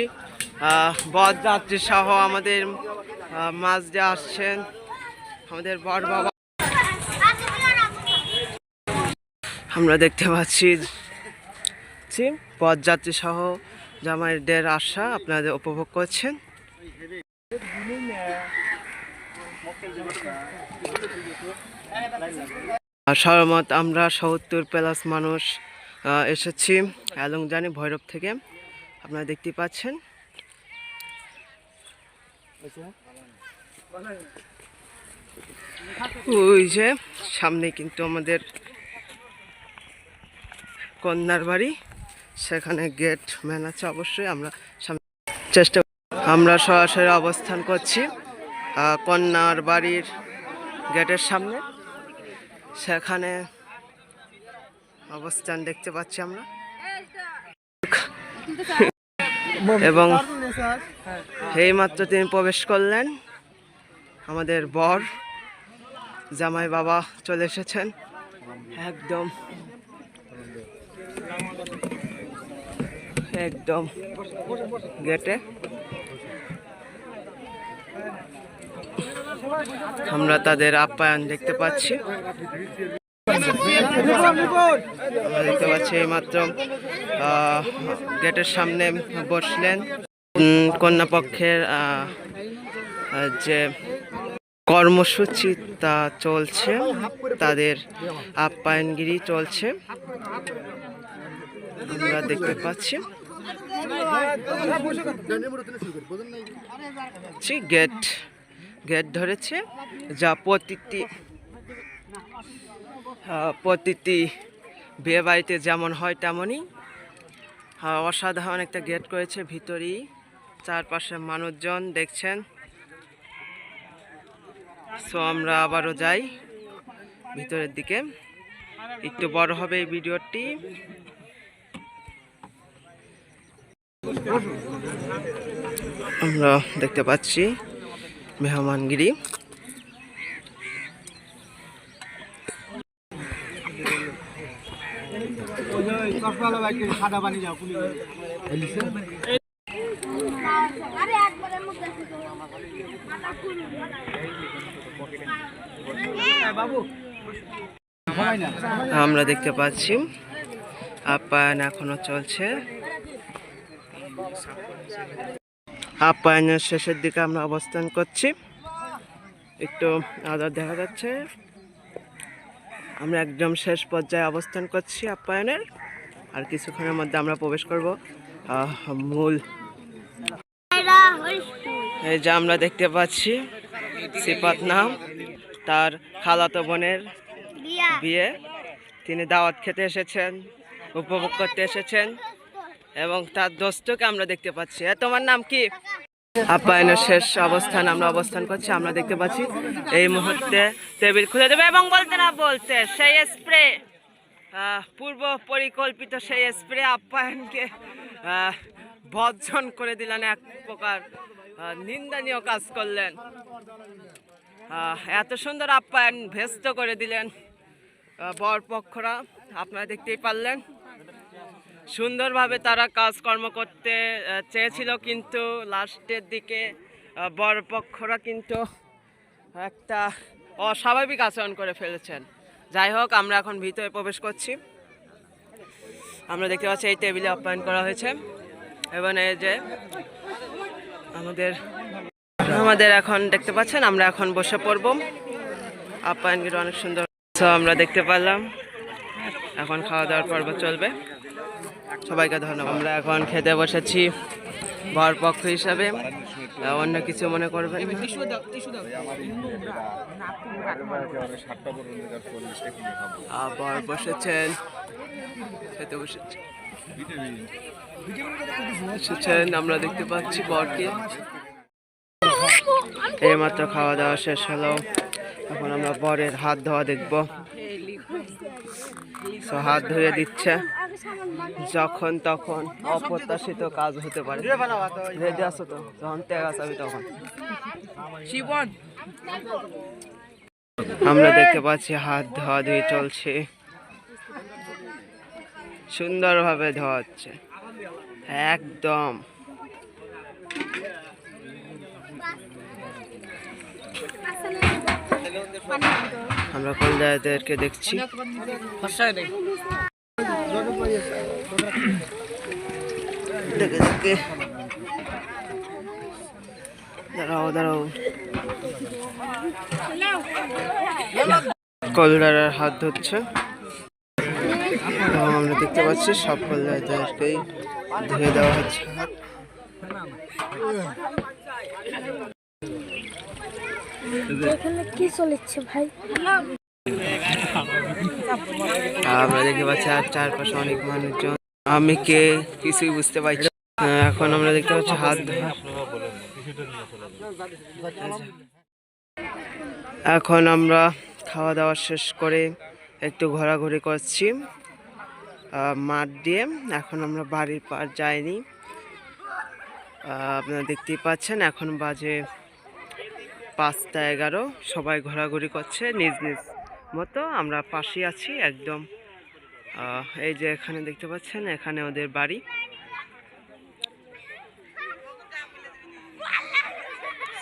বরযাত্রী সহ আমাদের মাঝ দিয়ে আসছেন আমাদের বর বাবা। আমরা দেখতে পাচ্ছি বরযাত্রী সহ জামাইদের আশা আপনাদের উপভোগ করছেন। সরমত আমরা 70+ মানুষ এসেছি আলমজানি ভৈরব থেকে, আপনারা দেখতে পাচ্ছেন। ওই যে সামনে কিন্তু আমাদের কন্যার বাড়ি, সেখানে গেট ম্যান আছে অবশ্যই। আমরা আমরা সরাসরি অবস্থান করছি কন্যার বাড়ির গেটের সামনে, সেখানে অবস্থান দেখতে পাচ্ছি আমরা। এবং এইমাত্র তিনি প্রবেশ করলেন, আমাদের বর জামাই বাবা চলে এসেছেন একদম একদম গেটে। আমরা তাদের আপ্যায়ন দেখতে পাচ্ছি। আমরা দেখতে পাচ্ছি এইমাত্র গেটের সামনে বসলেন কন্যাপক্ষের যে কর্মসূচি তা চলছে, তাদের আপ্যায়নগিরি চলছে আমরা দেখতে পাচ্ছি। গেট ধরেছে, যা প্রতিটি বিয়ে বাড়িতে যেমন হয় তেমনই অসাধারণ একটা গেট করেছে। ভিতরেই চারপাশে মানুষজন দেখছেন। সো আমরা আবারও যাই ভিতরের দিকে, একটু বড় হবে এই ভিডিওটি। আমরা দেখতে পাচ্ছি মেহমানগিরি। আমরা দেখতে পাচ্ছি আপ্যায়ন এখনো চলছে। আপ্যায়নের শেষের দিকে আমরা অবস্থান করছি, একটু আদার দেখা যাচ্ছে। আমরা একদম শেষ পর্যায়ে অবস্থান করছি আপ্যায়নের, আর কিছুক্ষণের মধ্যে আমরা প্রবেশ করব মূল। এই যে আমরা দেখতে পাচ্ছি সিফাত নাম, তার খালাতো বোনের বিয়ে। তিনি দাওয়াত খেতে এসেছেন, উপভোগ করতে এসেছেন, এবং তার দোস্তকে আমরা দেখতে পাচ্ছি। তোমার নাম কি? আপ্যায়নের শেষ অবস্থান আমরা অবস্থান করছি। আমরা দেখতে পাচ্ছি এই মুহূর্তে টেবিল খুলে দেবে এবং বলতে না বলতে সেই স্প্রে, পূর্ব পরিকল্পিত সেই স্প্রে আপ্যায়নকে বর্জন করে দিলেন, এক প্রকার নিন্দনীয় কাজ করলেন। এত সুন্দর আপ্যায়ন ভেস্ত করে দিলেন বরপক্ষরা, আপনারা দেখতেই পারলেন। সুন্দরভাবে তারা কাজকর্ম করতে চেয়েছিল, কিন্তু লাস্টের দিকে বরপক্ষরা কিন্তু একটা অস্বাভাবিক আচরণ করে ফেলেছেন। যাই হোক, আমরা এখন ভিতরে প্রবেশ করছি। আমরা দেখতে পাচ্ছি এই টেবিলে আপ্যায়ন করা হয়েছে এবং এই যে আমাদের এখন দেখতে পাচ্ছেন আমরা এখন বসে পড়ব। আপ্যায়নগুলো অনেক সুন্দর আমরা দেখতে পারলাম। এখন খাওয়া দাওয়ার পর্ব চলবে। সবাইকে ধন্যবাদ। আমরা এখন খেতে বসেছি বরপক্ষ হিসাবে, অন্য কিছু মনে করবেন না। বর বসেছেন, খেতে বসেছেন, আমরা দেখতে পাচ্ছি বরকে। এইমাত্র খাওয়া দাওয়া শেষ হলো, এখন আমরা বরের হাত ধোয়া দেখব। হাত ধুয়ে দিচ্ছে, যখন তখন অপ্রত্যাশিত কাজ হতে পারে। রেডি আছো তো? যখন ত্যাগ আসাবি তখন। আমরা দেখতে পাচ্ছি হাত ধোয়া ধুয়ে চলছে, সুন্দরভাবে ধোয়া হচ্ছে একদম। আমরা কলদাদেরকে দেখছি, দাঁড়াও কলদারের হাত ধরছে এবং আমরা দেখতে পাচ্ছি সব কলদারদেরকেই ধুয়ে দেওয়া হচ্ছে হাত। এখানে কি চলেছে ভাই? আমরা দেখতে পাচ্ছি আর চারপাশে অনেক মানুষজন, আমি কে কিছুই বুঝতে পারছি। এখন আমরা দেখতে পাচ্ছি হাত ধোয়া। এখন আমরা খাওয়া দাওয়া শেষ করে একটু ঘোরাঘুরি করছি মাঠ দিয়ে। এখন আমরা বাড়ির পার যাইনি, আপনারা দেখতেই পাচ্ছেন এখন বাজে 5টা 11। সবাই ঘোরাঘুরি করছে নিজ নিজ মতো। আমরা পাশে আছি একদম, এই যে এখানে দেখতে পাচ্ছেন এখানে ওদের বাড়ি।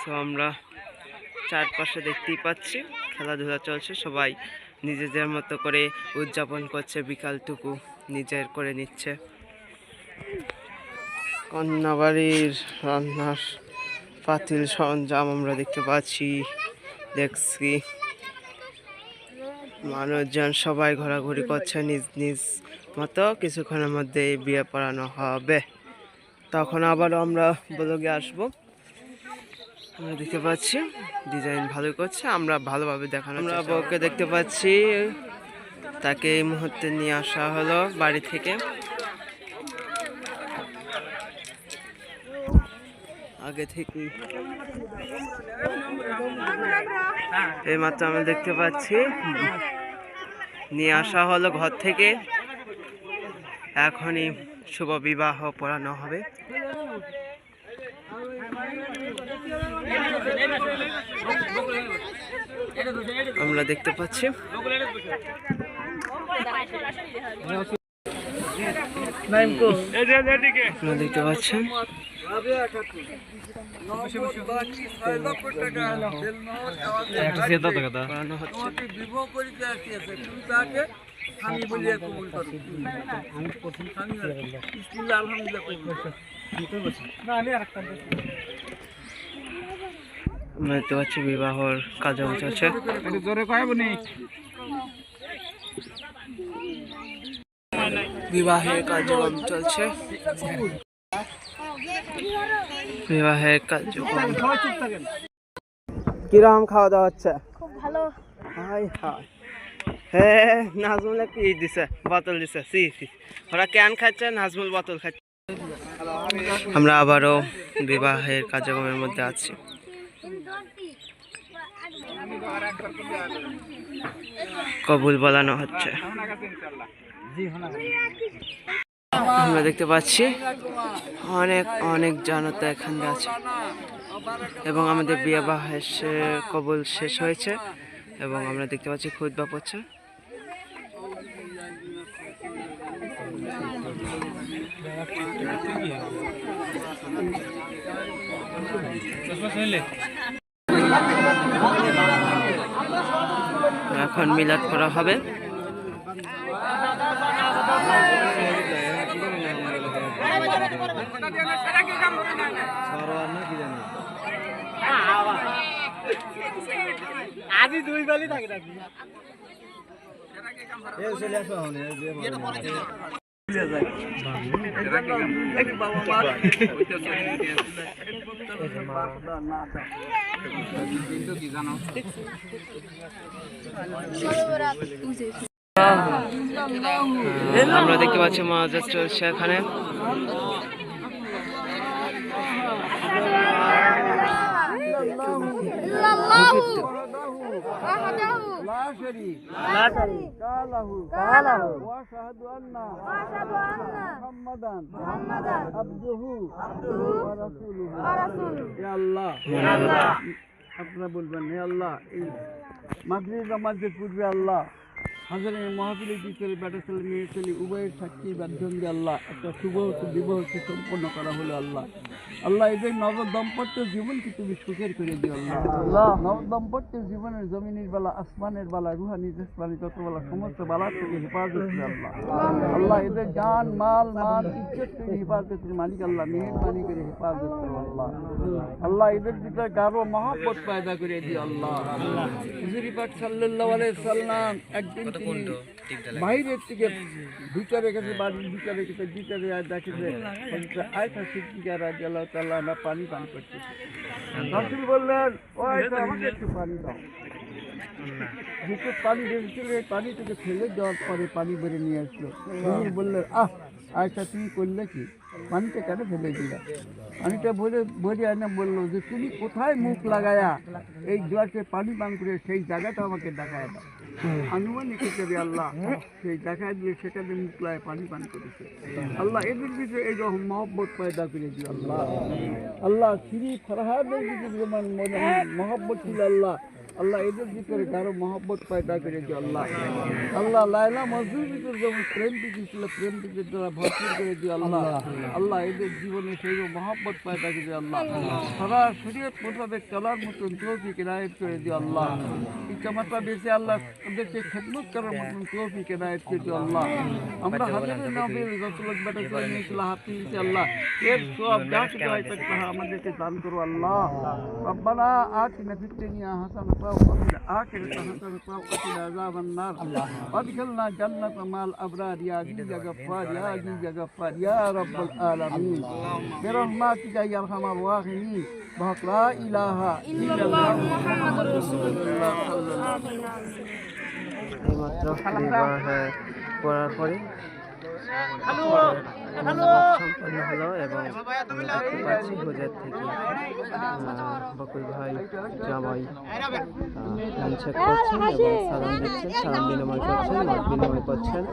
তো আমরা চারপাশে দেখতেই পাচ্ছি খেলাধুলা চলছে, সবাই নিজেদের মতো করে উদযাপন করছে, বিকালটুকু নিজের করে নিচ্ছে। কন্যাবাড়ির রান্নার পাতিল সরঞ্জাম আমরা দেখতে পাচ্ছি, দেখছি মানুষজন সবাই ঘোরাঘুরি করছে নিজ নিজ মতো। কিছুক্ষণের মধ্যে বিয়ে পড়ানো হবে, তখন আবারও আমরা ব্লগে আসবো। আমরা দেখতে পাচ্ছি ডিজাইন ভালো করছে, আমরা ভালোভাবে দেখানো। আমরা বউকে দেখতে পাচ্ছি, তাকে এই মুহূর্তে নিয়ে আসা হলো বাড়ি থেকে। আগে থেকে এই মাত্র আমরা দেখতে পাচ্ছি নিয়ে আসা হলো ঘর থেকে, এখনই শুভ বিবাহ পড়ানো হবে। আমরা দেখতে পাচ্ছি দেখতে পাচ্ছেন আমরা দেখতে পাচ্ছি বিবাহর কার্যক্রম চলছে। বিবাহের কার্যক্রম চলছে, বিবাহের কার্যক্রম। কিরকম খাওয়া দাওয়া হচ্ছে? খুব ভালো। হাই হাই, হ্যাঁ নাজমুল কি দিছে, বোতল দিছে। ওরা ক্যান খাচ্ছে, নাজমুল বোতল খাচ্ছে। আমরা আবারও বিবাহের কার্যক্রমের মধ্যে আছি। কবুল বলানো হচ্ছে। আমরা দেখতে পাচ্ছি অনেক অনেক জনতা এখানে আছে এবং আমাদের বিবাহের কবুল শেষ হয়েছে এবং আমরা দেখতে পাচ্ছি খুতবা পড়ছে। এখন মিলাদ করা হবে। আজি দুই বালি থাকে নাকি আমরা দেখতে পাচ্ছি মহাজাত চলছে এখানে। আপনারা বলবেন হে আল্লাহ, এই মাগরিব নামাজের পূর্বে আল্লাহ হাজারে মাহফিলের ভিতরে বেটা ছেলে মেয়ে ছেলে উভয়ের সাক্ষী বাধ্যম দিয়ে আল্লাহ একটা শুভ বিবাহকে সম্পন্ন করা হলো আল্লাহ। আল্লাহ এদের নব দম্পত্য জীবনকে তুমি সুখের করে দিও আল্লাহ। নব দম্পত্য জীবনের জমিনের বেলা, আসমানের বেলা, রুহানি জেসমানি যত বেলা সমস্ত বেলা থেকে হেফাজত করে আল্লাহ। আল্লাহ এদের জান মাল মান ইজ্জত থেকে হেফাজতের মালিক আল্লাহ মেহেরবানি করে হেফাজত করো আল্লাহ। আল্লাহ এদের ভিতরে গাঢ় মহব্বত পয়দা করে দিও আল্লাহ। হুজুর পাক সাল্লাল্লাহু আলাইহি সাল্লাম একদিন তিনি বাইরের থেকে ভিতরে গেছে, বাড়ির ভিতরে গেছে, ভিতরে দেখেছে আয়েশা সিদ্দিকা রাদিয়াল্লাহু তাআলা না পানি পান করতেছে। রাসূল বললেন, ও আয়েশা আমাকে একটু পানি দাও। যেটুকু পানি ঢেলেছিল এই পানি থেকে ফেলে দেওয়ার পরে পানি বেড়ে নিয়ে আসলো। হুজুর বললেন, আয়েশা তুমি করলে কি, পানিটা কেন ফেলে দিলা? পানিটা বলে আয়না বললো যে তুমি কোথায় মুখ লাগায়া এই গ্লাসে পানি পান করে সেই জায়গাটা আমাকে দেখায় দাও। আনুমানিক হিসেবে আল্লাহ সেই দেখায় দিয়ে সেখানে মুখ লাগায় পানি পান করেছে। আল্লাহ এদের ভিতরে এই রকম মহব্বত পয়দা করে দিও আল্লাহ। আল্লাহ শ্রী ফরহাদের ভিতরে যেমন মহব্বত ছিল আল্লাহ, আল্লাহ এদের ভিতরে কারো মহব্বত পয়দা করে দিও আল্লাহ। আল্লাহ লায়লা মজনুর ভিতরে যেমন প্রেম প্রীতি ছিল, প্রেম প্রীতির দ্বারা ভরপুর করে দিও আল্লাহ। আল্লাহ এদের জীবনে সেই মহব্বত পয়দা করে দিও আল্লাহ। সারা শরীয়ত মোতাবেক চলার মতন তৌফিক ইনায়েত করে দিও আল্লাহ। ইচ্ছামাত্রা বেঁচে আল্লাহ ওদেরকে খেদমত করার মতন তৌফিক ইনায়েত করে দিও আল্লাহ। আমরা হাজারে নবীর যত লোক বেটা করে নিয়েছিল হাতে নিয়েছি আল্লাহ, এর সব যা কিছু হয় তাকে আমাদেরকে দান করো আল্লাহ। রব্বানা আতিনা ফিদ দুনিয়া হাসানাতাও وفي الآخرة حسنة وقنا عذاب النار وادخلنا جنة مع الأبرار يا عزيز يا غفار يا عزيز يا غفار يا رب العالمين برحمتك يا أرحم الراحمين بحق لا إله إلا الله محمد رسول الله صلى الله عليه وسلم। এইমাত্র বিবাহে পড়ার পরে সম্পন্ন হলো এবং আমরা দেখতে পাচ্ছি হুজুর থেকে বকুল ভাই জামাই হ্যান্ডশেক করছেন এবং সালাম দিচ্ছেন, সালাম বিনিময় করছেন, মত বিনিময় করছেন।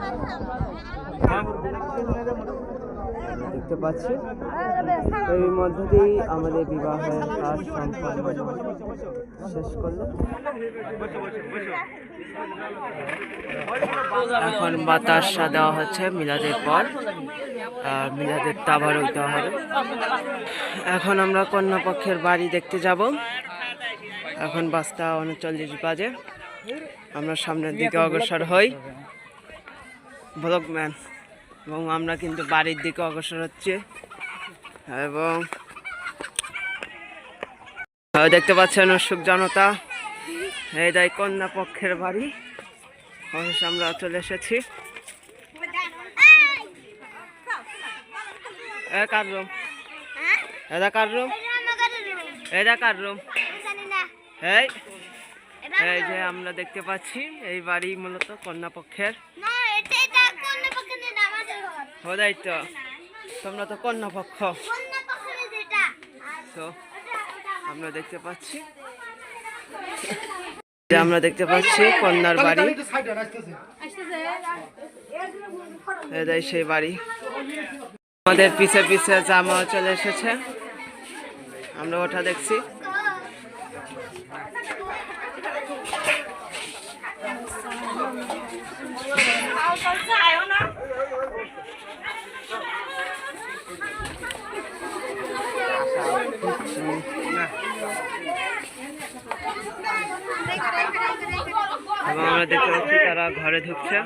দেখতে পাচ্ছি এর মধ্য দিয়েই আমাদের বিবাহের কাজ সম্পন্ন শেষ করলো। এখন বাতাসা দেওয়া হচ্ছে মিলাদের পর, আর মিলাদের তাবার হইতে হবে। এখন আমরা কন্যা পক্ষের বাড়ি দেখতে যাব। এখন 5:39 বাজে। আমরা সামনের দিকে অগ্রসর হই ব্লগম্যান, এবং আমরা কিন্তু বাড়ির দিকে অগ্রসর হচ্ছে। এবং দেখতে পাচ্ছেন উৎসুক জনতা, এই দেয় কন্যা পক্ষের বাড়ি। অবশ্য আমরা চলে এসেছি। কার রুম? এটা কার রুম? এটা কার রুম? এই যে আমরা দেখতে পাচ্ছি এই বাড়ি মূলত কন্যা পক্ষের। ওটাই তো, তোমরা তো কন্যা পক্ষ। তো আমরা দেখতে পাচ্ছি কন্যার বাড়ি, এটাই সেই বাড়ি। আমাদের পিছে পিছে জামা চলে এসেছে, আমরা ওটা দেখছি। এবং আমরা দেখতে পাচ্ছি তারা ঘরে ঢুকছে।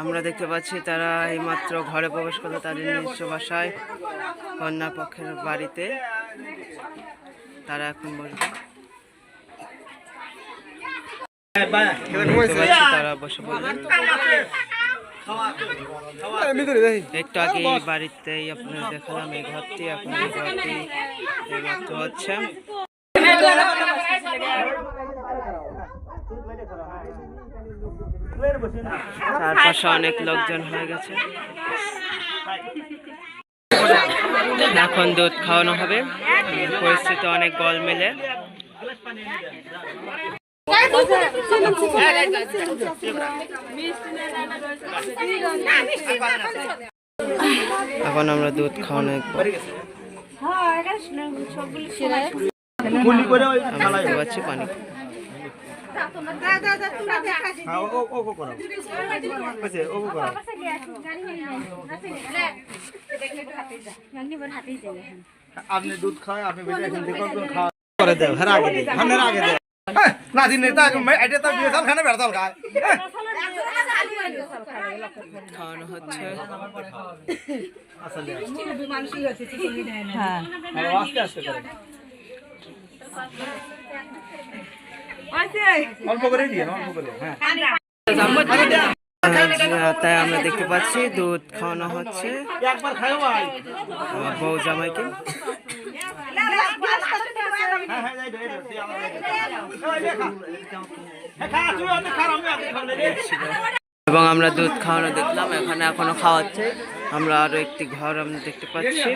আমরা দেখতে পাচ্ছি তারা এইমাত্র ঘরে প্রবেশ করলো তাদের নিজস্ব বাসায় কন্যা পক্ষের বাড়িতে। তারা এখন বসবে, দেখতে পাচ্ছি তারা বসে পড়লেন। একটু আগে এই বাড়িতেই আপনার দেখালাম এই ঘরটি, এখন এই ঘরটি এইমাত্র হচ্ছে। চারপাশে অনেক লোকজন হয়ে গেছে। এখন দুধ খাওয়ানো হবে, পরিস্থিতি অনেক গোলমেলে। এখন আমরা দুধ খাওয়ানো দেখতে পাচ্ছি পানি। আপনি দুধ খাওয়ায় আপনি বেটা এখান থেকে খাওয়া করে দেব হ্যাঁ আগে দেব হ্যাঁ আগে দেব না দিন নেতা এটা তো বিয়ে সাল খানে বেড়াল খায় খাওয়ানো হচ্ছে। হ্যাঁ আস্তে আস্তে করে অল্প করে দিয়ে অল্প করে হ্যাঁ তাই আমরা দেখতে পাচ্ছি দুধ খাওয়ানো হচ্ছে একবার খাও ভাই বউ জামাইকে। এবং আমরা দুধ খাওয়ানো দেখলাম, এখানে এখনো খাওয়াচ্ছে। আমরা আরো একটি ঘর আমরা দেখতে পাচ্ছি,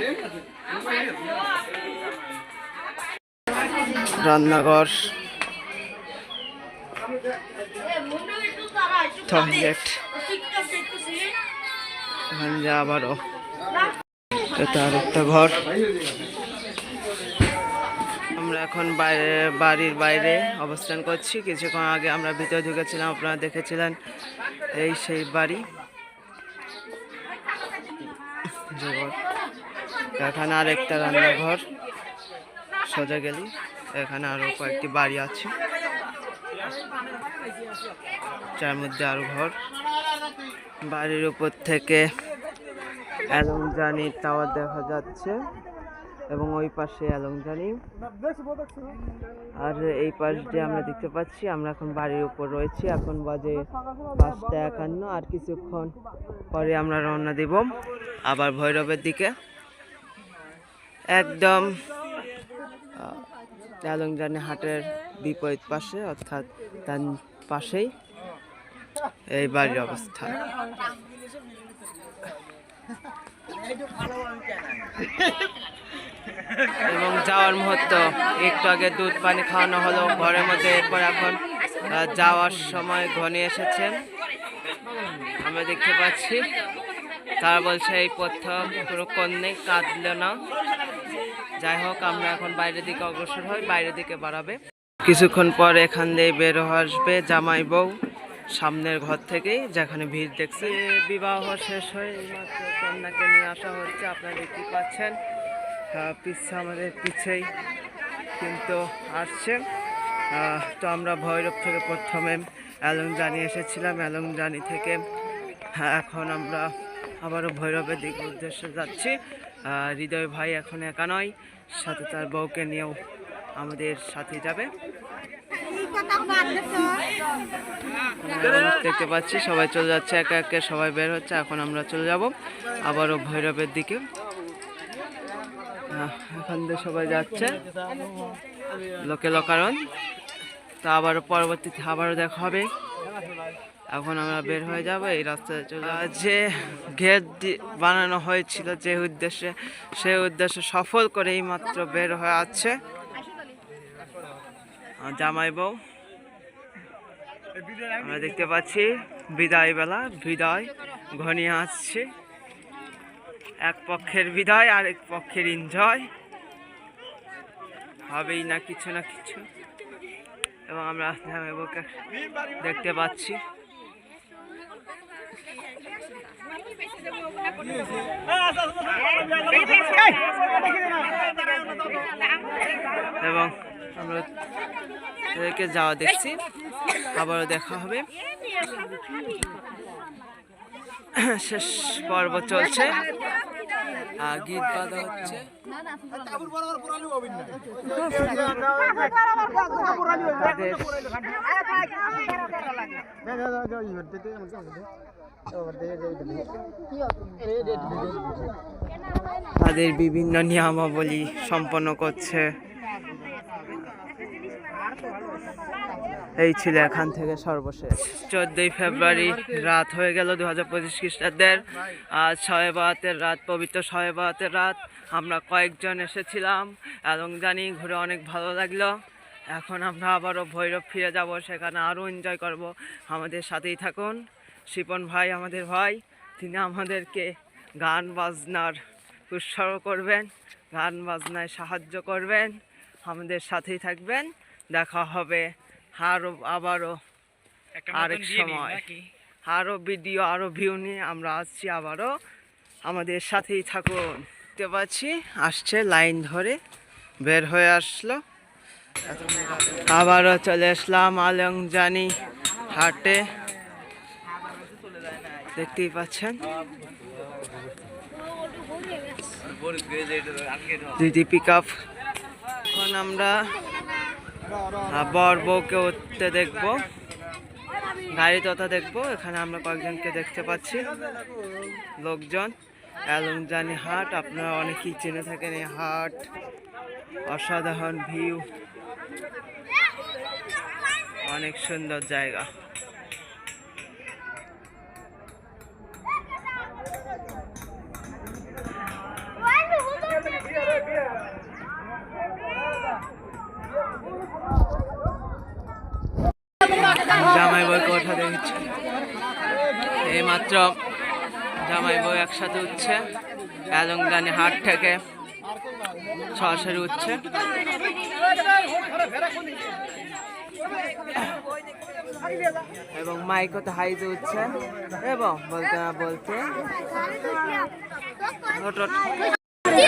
রান্নাঘর, টয়লেট, এখানে যা আবারও এটা আর একটা ঘর। আমরা এখন বাড়ির বাইরে অবস্থান করছি। কিছুক্ষণ আগে আমরা ভিতরে ঢুকেছিলাম, আপনারা দেখেছিলেন এই সেই বাড়ি। এখানে আরেকটা রান্নাঘর, সোজা গেলি এখানে আরো কয়েকটি বাড়ি আছে, যার মধ্যে আরো ঘর। বাড়ির উপর থেকে অ্যালংজানি টাওয়ার দেখা যাচ্ছে এবং ওই পাশে অ্যালংজানি, আর এই পাশ দিয়ে আমরা দেখতে পাচ্ছি আমরা এখন বাড়ির উপর রয়েছি। এখন বাজে 5:51, আর কিছুক্ষণ পরে আমরা রওনা দেব আবার ভৈরবের দিকে। একদম অ্যালংজানি হাটের বিপরীত পাশে, অর্থাৎ তার পাশেই এই বাড়ির অবস্থান। এবং যাওয়ার মুহূর্ত একটু আগে দুধ পানি খাওয়ানো হলো ঘরের মধ্যে। এরপর এখন যাওয়ার সময় ঘনিয়ে এসেছে, আমরা দেখতে পাচ্ছি তারা বলছে এই প্রথম কোনো কন্যা কাঁদল না। যাই হোক, আমরা এখন বাইরের দিকে অগ্রসর হই, বাইরের দিকে বাড়াবে। কিছুক্ষণ পর এখান দিয়ে বের আসবে জামাই বউ সামনের ঘর থেকেই, যেখানে ভিড় দেখছি। বিবাহ শেষ হয়ে মাত্র কন্যাকে নিয়ে আসা হচ্ছে, আপনারা দেখতে পাচ্ছেন পিছে আমাদের পিছেই কিন্তু আসছে। তো আমরা ভৈরব থেকে প্রথমে অ্যালংজানি এসেছিলাম, অ্যালংজানি থেকে এখন আমরা আবারও ভৈরবের দিকে উদ্দেশ্যে যাচ্ছি। হৃদয় ভাই এখন একা নয়, সাথে তার বউকে নিয়েও আমাদের সাথে যাবে। দেখতে পাচ্ছি সবাই চলে যাচ্ছে, একে একে সবাই বের হচ্ছে। এখন আমরা চলে যাব আবারও ভৈরবের দিকে। এখান থেকে সবাই যাচ্ছে লোকে লোকারণ। তা আবারও পরবর্তীতে আবারও দেখা হবে। এখন আমরা বের হয়ে যাব এই রাস্তায় চলে। যে গেট বানানো হয়েছিল যে উদ্দেশ্যে, সেই উদ্দেশ্য সফল করে এই মাত্র বের হয়ে আছে জামাই বউ। আমরা দেখতে পাচ্ছি বিদায় বেলা, বিদায় ঘনিয়ে আসছে। এক পক্ষের বিদায় আর এক পক্ষের এনজয় হবেই না কিছু না কিছু। এবং আমরা জামাই বউকে দেখতে পাচ্ছি। এবং আমরা এদেরকে যাওয়া দেখছি, আবারও দেখা হবে। শেষ পর্ব চলছে, গীত বাঁধা হচ্ছে। তাদের বিভিন্ন নিয়মাবলী সম্পন্ন করছে। এই ছিল এখান থেকে সর্বশেষ 14ই ফেব্রুয়ারি রাত হয়ে গেল 2025 খ্রিস্টাব্দের। আজ শবে বরাতের রাত, পবিত্র শবে বরাতের রাত। আমরা কয়েকজন এসেছিলাম এবং জানি ঘুরে অনেক ভালো লাগলো। এখন আমরা আবারও ভৈরব ফিরে যাব, সেখানে আরও এনজয় করব। আমাদের সাথেই থাকুন। শিপন ভাই আমাদের ভাই, তিনি আমাদেরকে গান বাজনার উৎসর্গ করবেন, গান বাজনায় সাহায্য করবেন, আমাদের সাথেই থাকবেন। দেখা হবে আবারও আরেক সময়, আরও ভিডিও, আরও ভিউ নিয়ে আমরা আসছি আবারও। আমাদের সাথেই থাকুন। দেখতে পাচ্ছি আসছে, লাইন ধরে বের হয়ে আসলো। আবারও চলে আসলাম আলংজানি হাটে, দেখতেই পাচ্ছেন দুইটি পিক আপ। এখন আমরা বর বউকে উঠতে দেখবো, গাড়ি তথা দেখবো। এখানে আমরা কয়েকজনকে দেখতে পাচ্ছি, লোকজন। আলংজানি হাট, আপনারা অনেকেই চিনে থাকেন এই হাট। অসাধারণ ভিউ, অনেক সুন্দর জায়গা। জামাই বই কোথা দেখছে, এই মাত্র জামাই বই একসাথে উঠছে আলংজানি হাট থেকে, সরাসরি উঠছে। এবং মাইকও তো হাইতে উঠছে, এবং বলতে না বলতে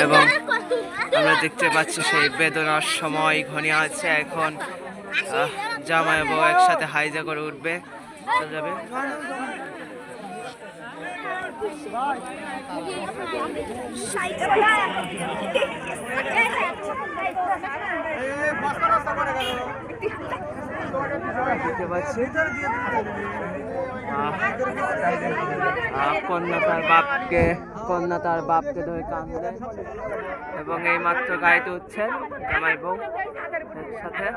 এবং আমরা দেখতে পাচ্ছি সেই বেদনার সময় ঘনিয়ে আছে। এখন জামাই বউ একসাথে হাইজা করে উঠবে, চলে যাবে। দেখতে পাচ্ছি কন্যা তার বাপকে ধরে কাঁদলেন, এবং এই মাত্র গাড়িতে উঠছেন জামাই বউ সাথে।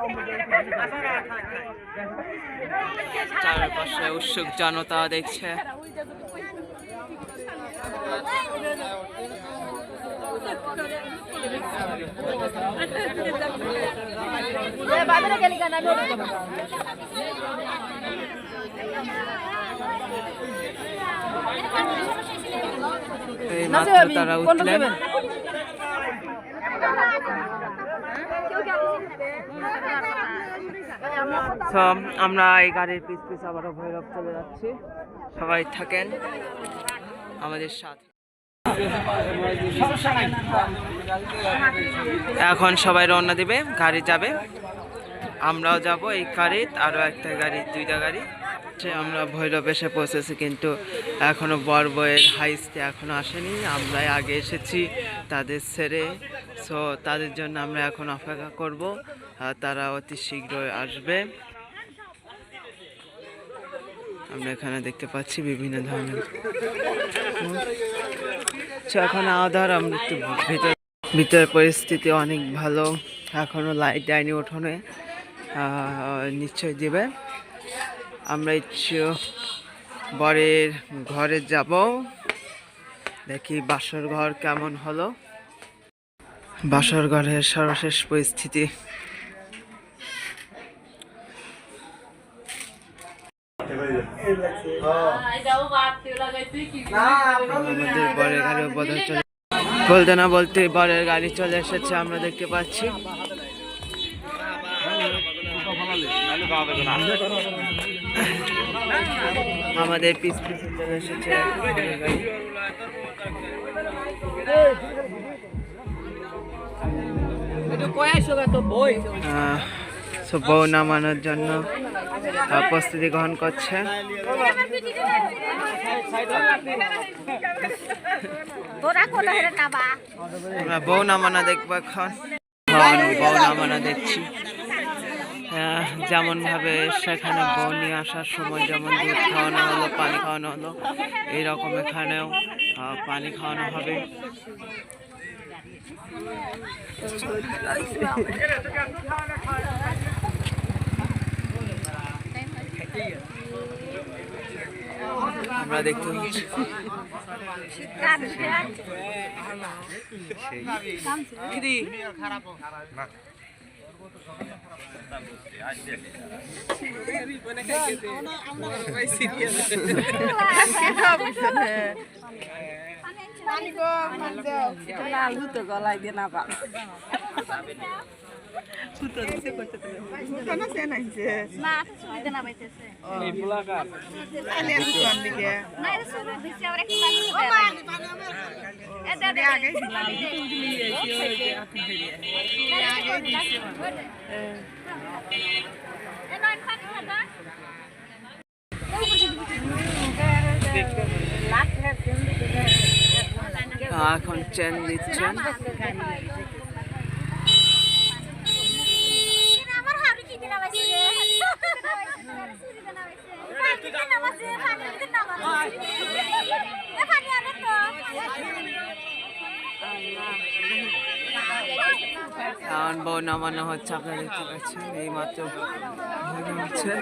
চারপাশে উৎসুক জনতা দেখছে। এই মাত্র তারা উঠলেন। আমরা এই গাড়ির পিছ পিছ আবারও ভৈরব চলে যাচ্ছি। সবাই থাকেন আমাদের সাথে। এখন সবাই রওনা দিবে, গাড়ি যাবে, আমরাও যাব এই গাড়ির, আরও একটা গাড়ি, দুইটা গাড়ি। আমরা ভৈরব এসে পৌঁছেছি, কিন্তু এখনো বর বউয়ের হাইস্টে এখনো আসেনি। আমরাই আগে এসেছি তাদের ছেড়ে, সো তাদের জন্য আমরা এখন অপেক্ষা করব, তারা অতি শীঘ্রই আসবে। আমরা এখানে দেখতে পাচ্ছি বিভিন্ন ধরনের। এখন আধার, আমরা একটু ভিতরের পরিস্থিতি অনেক ভালো। এখনো লাইট দেয়নি উঠোনে, নিশ্চয় দিবে। আমরা ইচ্ছে বরের ঘরে যাব, দেখি বাসর ঘর কেমন হলো। বাসর ঘরের সর্বশেষ পরিস্থিতি। আমাদের বরের গাড়ি বলতে না বলতে বরের গাড়ি চলে এসেছে, আমরা দেখতে পাচ্ছি। আমাদের পিস চলে এসেছে গাড়ি। তো বউ নামানোর জন্য প্রস্তুতি গ্রহণ করছে। আমরা বউ নামানো দেখবো এখন। বউ নামানো দেখছি, যেমন ভাবে সেখানে বউ নিয়ে আসার সময় যেমন দুধ খাওয়ানো হলো, পানি খাওয়ানো হলো, এইরকম এখানেও পানি খাওয়ানো হবে। আমরা দেখতে পাচ্ছি লাল হতো গলায় দিয়ে না পা এখন চেন দিচ্ছেন। এখন বউ নামানো হচ্ছে, আপনারা দেখতে পাচ্ছেন এই মাত্র হচ্ছে।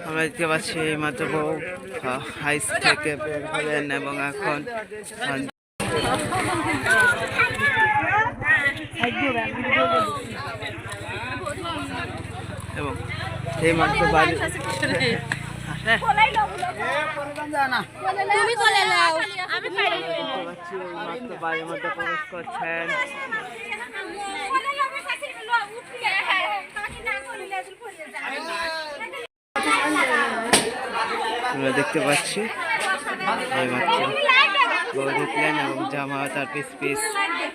আমরা দেখতে পাচ্ছি এই মাত্র বউ হাইস থেকে বের হলেন এবং এখন এবং এই মাত্র বাড়ি বাড়ির মধ্যে প্রবেশ করছেন। আমরা দেখতে পাচ্ছি এই মাত্র বউ ঢুকলেন এবং জামা তার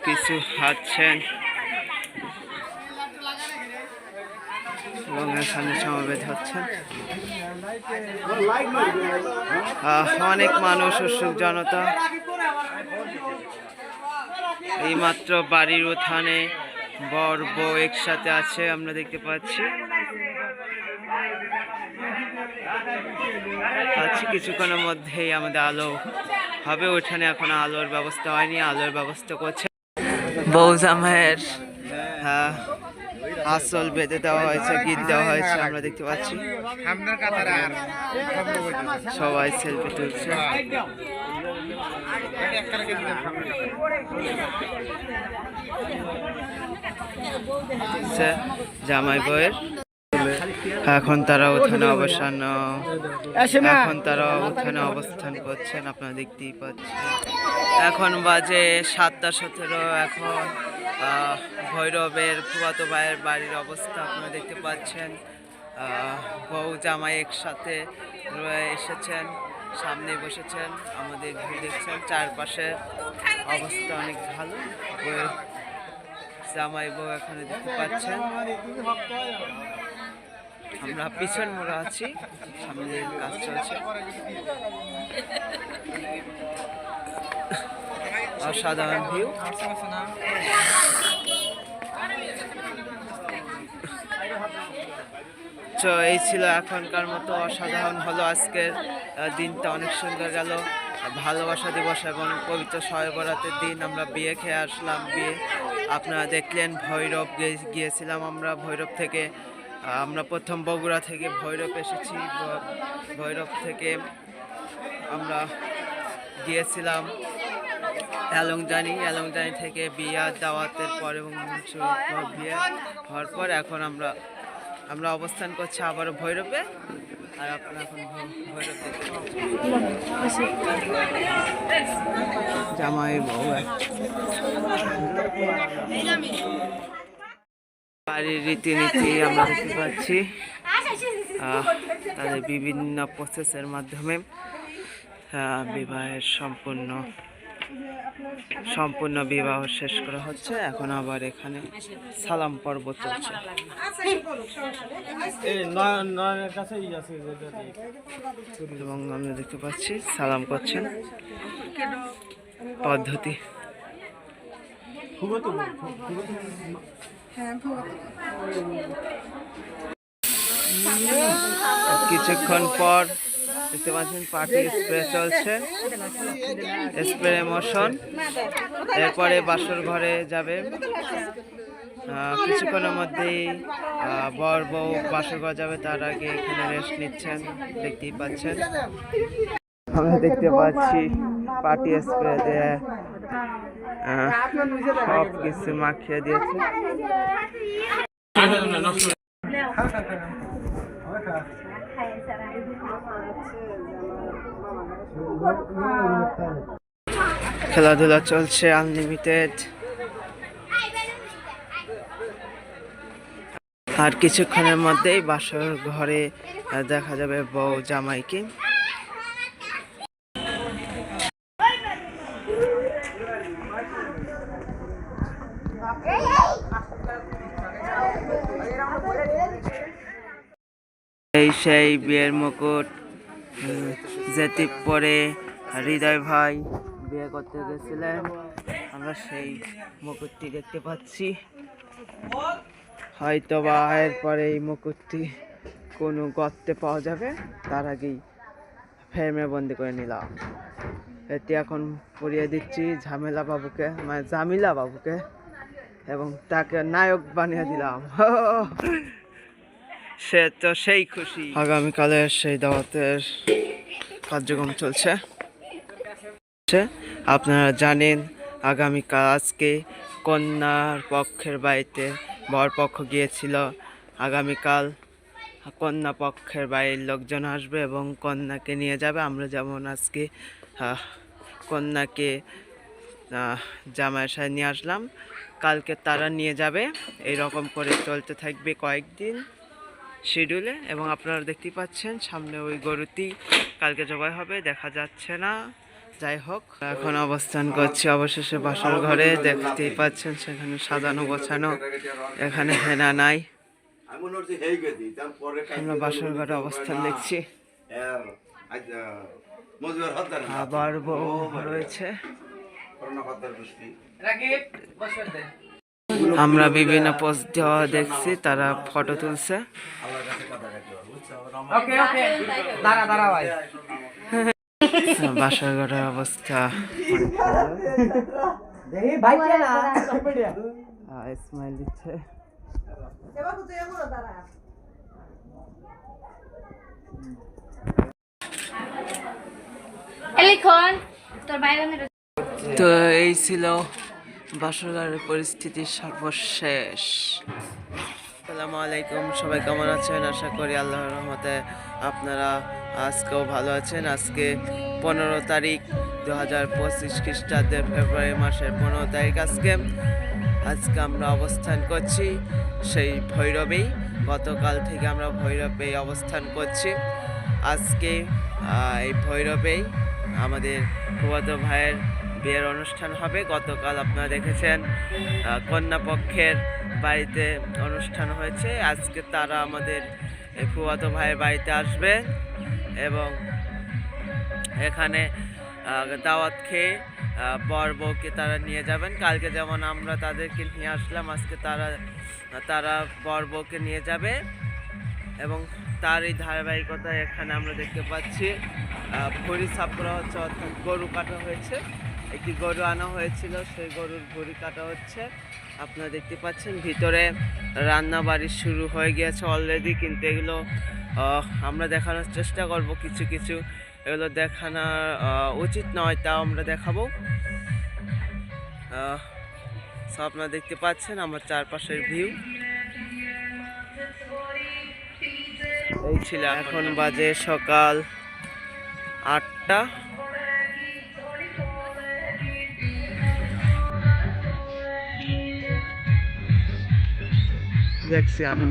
কিছু হাঁটছেন এবং এখানে সমাবেত হচ্ছেন। অনেক মানুষ, উৎসুক জনতা। এই মাত্র বাড়ির উঠানে বর বউ একসাথে আছে, আমরা দেখতে পাচ্ছি। কিছুক্ষণের মধ্যেই আমাদের আলো হবে উঠানে, এখন আলোর ব্যবস্থা হয়নি, আলোর ব্যবস্থা করছে। বউ জামাইয়ের আসল বেঁধে দেওয়া হয়েছে, গিট দেওয়া হয়েছে, আমরা দেখতে পাচ্ছি। সবাই সেলফি তুলছে। জামাই বউয়ের এখন তারা উঠানে অবস্থান করছেন, আপনারা দেখতেই পাচ্ছেন। এখন বাজে 7:17। এখন ভৈরবের ফুফাতো ভাইয়ের বাড়ির অবস্থা আপনারা দেখতে পাচ্ছেন। বউ জামাই একসাথে এসেছেন, সামনে বসেছেন, আমাদের ভিউ দেখছেন। চারপাশে অবস্থা অনেক ভালো। জামাই বউ এখানে দেখতে পাচ্ছেন। আমরা পিছন মোড়া আছি, সামনে কাজ চলছে। অসাধারণ ভিউ। তো এই ছিল এখনকার মতো। অসাধারণ হলো আজকের দিনটা, অনেক সুন্দর গেল। ভালোবাসা দিবস এবং পবিত্র শবে বরাতের দিন আমরা বিয়ে খেয়ে আসলাম। বিয়ে আপনারা দেখলেন। ভৈরব গিয়েছিলাম আমরা, ভৈরব থেকে আমরা প্রথম বগুড়া থেকে ভৈরব এসেছি। ভৈরব থেকে আমরা গিয়েছিলাম এলংজানি থেকে বিয়া দাওয়াতের পর এবং বিয়ে হওয়ার পর এখন আমরা অবস্থান করছি আবারও ভৈরবে। আর আপনারা এখন ভৈরব জামাই বউ বাড়ির রীতিনীতি আমরা দেখতে পাচ্ছি। তাদের বিভিন্ন প্রসেসের মাধ্যমে বিবাহের সম্পূর্ণ বিবাহ শেষ করা হচ্ছে। এখন আবার এখানে সালাম পর্ব চলছে। এবং আমরা দেখতে পাচ্ছি সালাম করছেন পদ্ধতি। কিছুক্ষণ পর দেখতে পাচ্ছেন পার্টি স্প্রে চলছে, স্প্রে মোশন। এরপরে বাসর ঘরে যাবে। কিছুক্ষণের মধ্যেই বর বউ বাসর ঘর যাবে, তার আগে এখানে রেস্ট নিচ্ছেন, দেখতেই পাচ্ছেন। আমরা দেখতে পাচ্ছি পার্টি স্প্রে দিয়ে সব কিছু মাখিয়ে দিয়েছে। খেলাধুলা চলছে আনলিমিটেড। আর কিছুক্ষণের মধ্যেই বাসর ঘরে দেখা যাবে বউ জামাইকে। এই সেই বিয়ের মুকুট যেটি পরে হৃদয় ভাই বিয়ে করতে গেছিলেন, আমরা সেই মুকুটটি দেখতে পাচ্ছি। হয়তো বা এরপরে এই মুকুটটি কোনো গর্তে পাওয়া যাবে, তার আগেই ফ্রেমে বন্দি করে নিলাম। এটি এখন পরিয়ে দিচ্ছি ঝামেলা বাবুকে, মানে জামিলা বাবুকে, এবং তাকে নায়ক বানিয়ে দিলাম। সে তো সেই খুশি। আগামীকালের সেই দাওয়াতের কার্যক্রম চলছে। আপনারা জানেন আগামীকাল আজকে কন্যার পক্ষের বাড়িতে বর পক্ষ গিয়েছিল। আগামীকাল কন্যা পক্ষের বাড়ির লোকজন আসবে এবং কন্যাকে নিয়ে যাবে। আমরা যেমন আজকে কন্যাকে জামাইয়ের সাথে নিয়ে আসলাম, কালকে তারা নিয়ে যাবে। এই রকম করে চলতে থাকবে কয়েকদিন শিডিউলে। এবং আপনারা দেখতেই পাচ্ছেন সামনে ওই গরুটি কালকে জবাই হবে, দেখা যাচ্ছে না। যাই হোক, এখন অবস্থান করছি অবশেষে বাসর ঘরে। দেখতেই পাচ্ছেন সেখানে সাজানো গোছানো, এখানে হেনা নাই। আমরা বাসর ঘরে অবস্থান দেখছি। আবার বউ রয়েছে। আমরা বিভিন্ন পোস্ট দেওয়া দেখছি, তারা ফটো তুলছে। বাসর ঘরের অবস্থা স্মাইল দিচ্ছে। তো এই ছিল বাসর ঘরের পরিস্থিতি সর্বশেষ। আসসালামু আলাইকুম, সবাই কেমন আছেন? আশা করি আল্লাহর রহমতে আপনারা আজকেও ভালো আছেন। আজকে 15 তারিখ 2025 খ্রিস্টাব্দের ফেব্রুয়ারি মাসের 15 তারিখ। আজকে আমরা অবস্থান করছি সেই ভৈরবেই। গতকাল থেকে আমরা ভৈরবেই অবস্থান করছি। আজকে এই ভৈরবেই আমাদের ফুফাতো ভাইয়ের বিয়ের অনুষ্ঠান হবে। গতকাল আপনারা দেখেছেন কন্যা পক্ষের বাড়িতে অনুষ্ঠান হয়েছে। আজকে তারা আমাদের ফুফাতো ভাইয়ের বাড়িতে আসবে এবং এখানে দাওয়াত খেয়ে বর বউকে তারা নিয়ে যাবেন। কালকে যেমন আমরা তাদেরকে নিয়ে আসলাম, আজকে তারা বর বউকে নিয়ে যাবে। এবং তার এই ধারাবাহিকতা এখানে আমরা দেখতে পাচ্ছি ভুঁড়ি সাফ করা হচ্ছে, অর্থাৎ গরু কাটা হয়েছে। একটি গরু আনা হয়েছিল, সেই গরুর ভুঁড়ি কাটা হচ্ছে। আপনারা দেখতে পাচ্ছেন ভিতরে রান্না বাড়ি শুরু হয়ে গিয়েছে অলরেডি, কিন্তু এগুলো আমরা দেখানোর চেষ্টা করব কিছু কিছু। এগুলো দেখানো উচিত নয়, তাও আমরা দেখাবো। সো আপনারা দেখতে পাচ্ছেন আমার চারপাশের ভিউ। এই ছিল, এখন বাজে সকাল 8টা। দেখছি আমি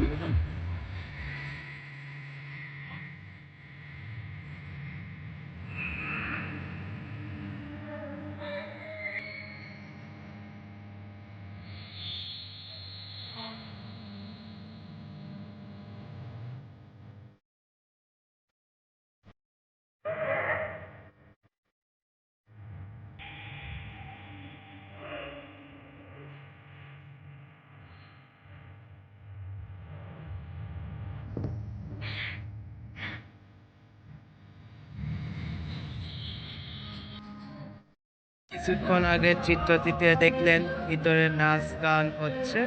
কিছুক্ষণ আগে চিত্রটিতে দেখলেন ভিতরে নাচ গান হচ্ছে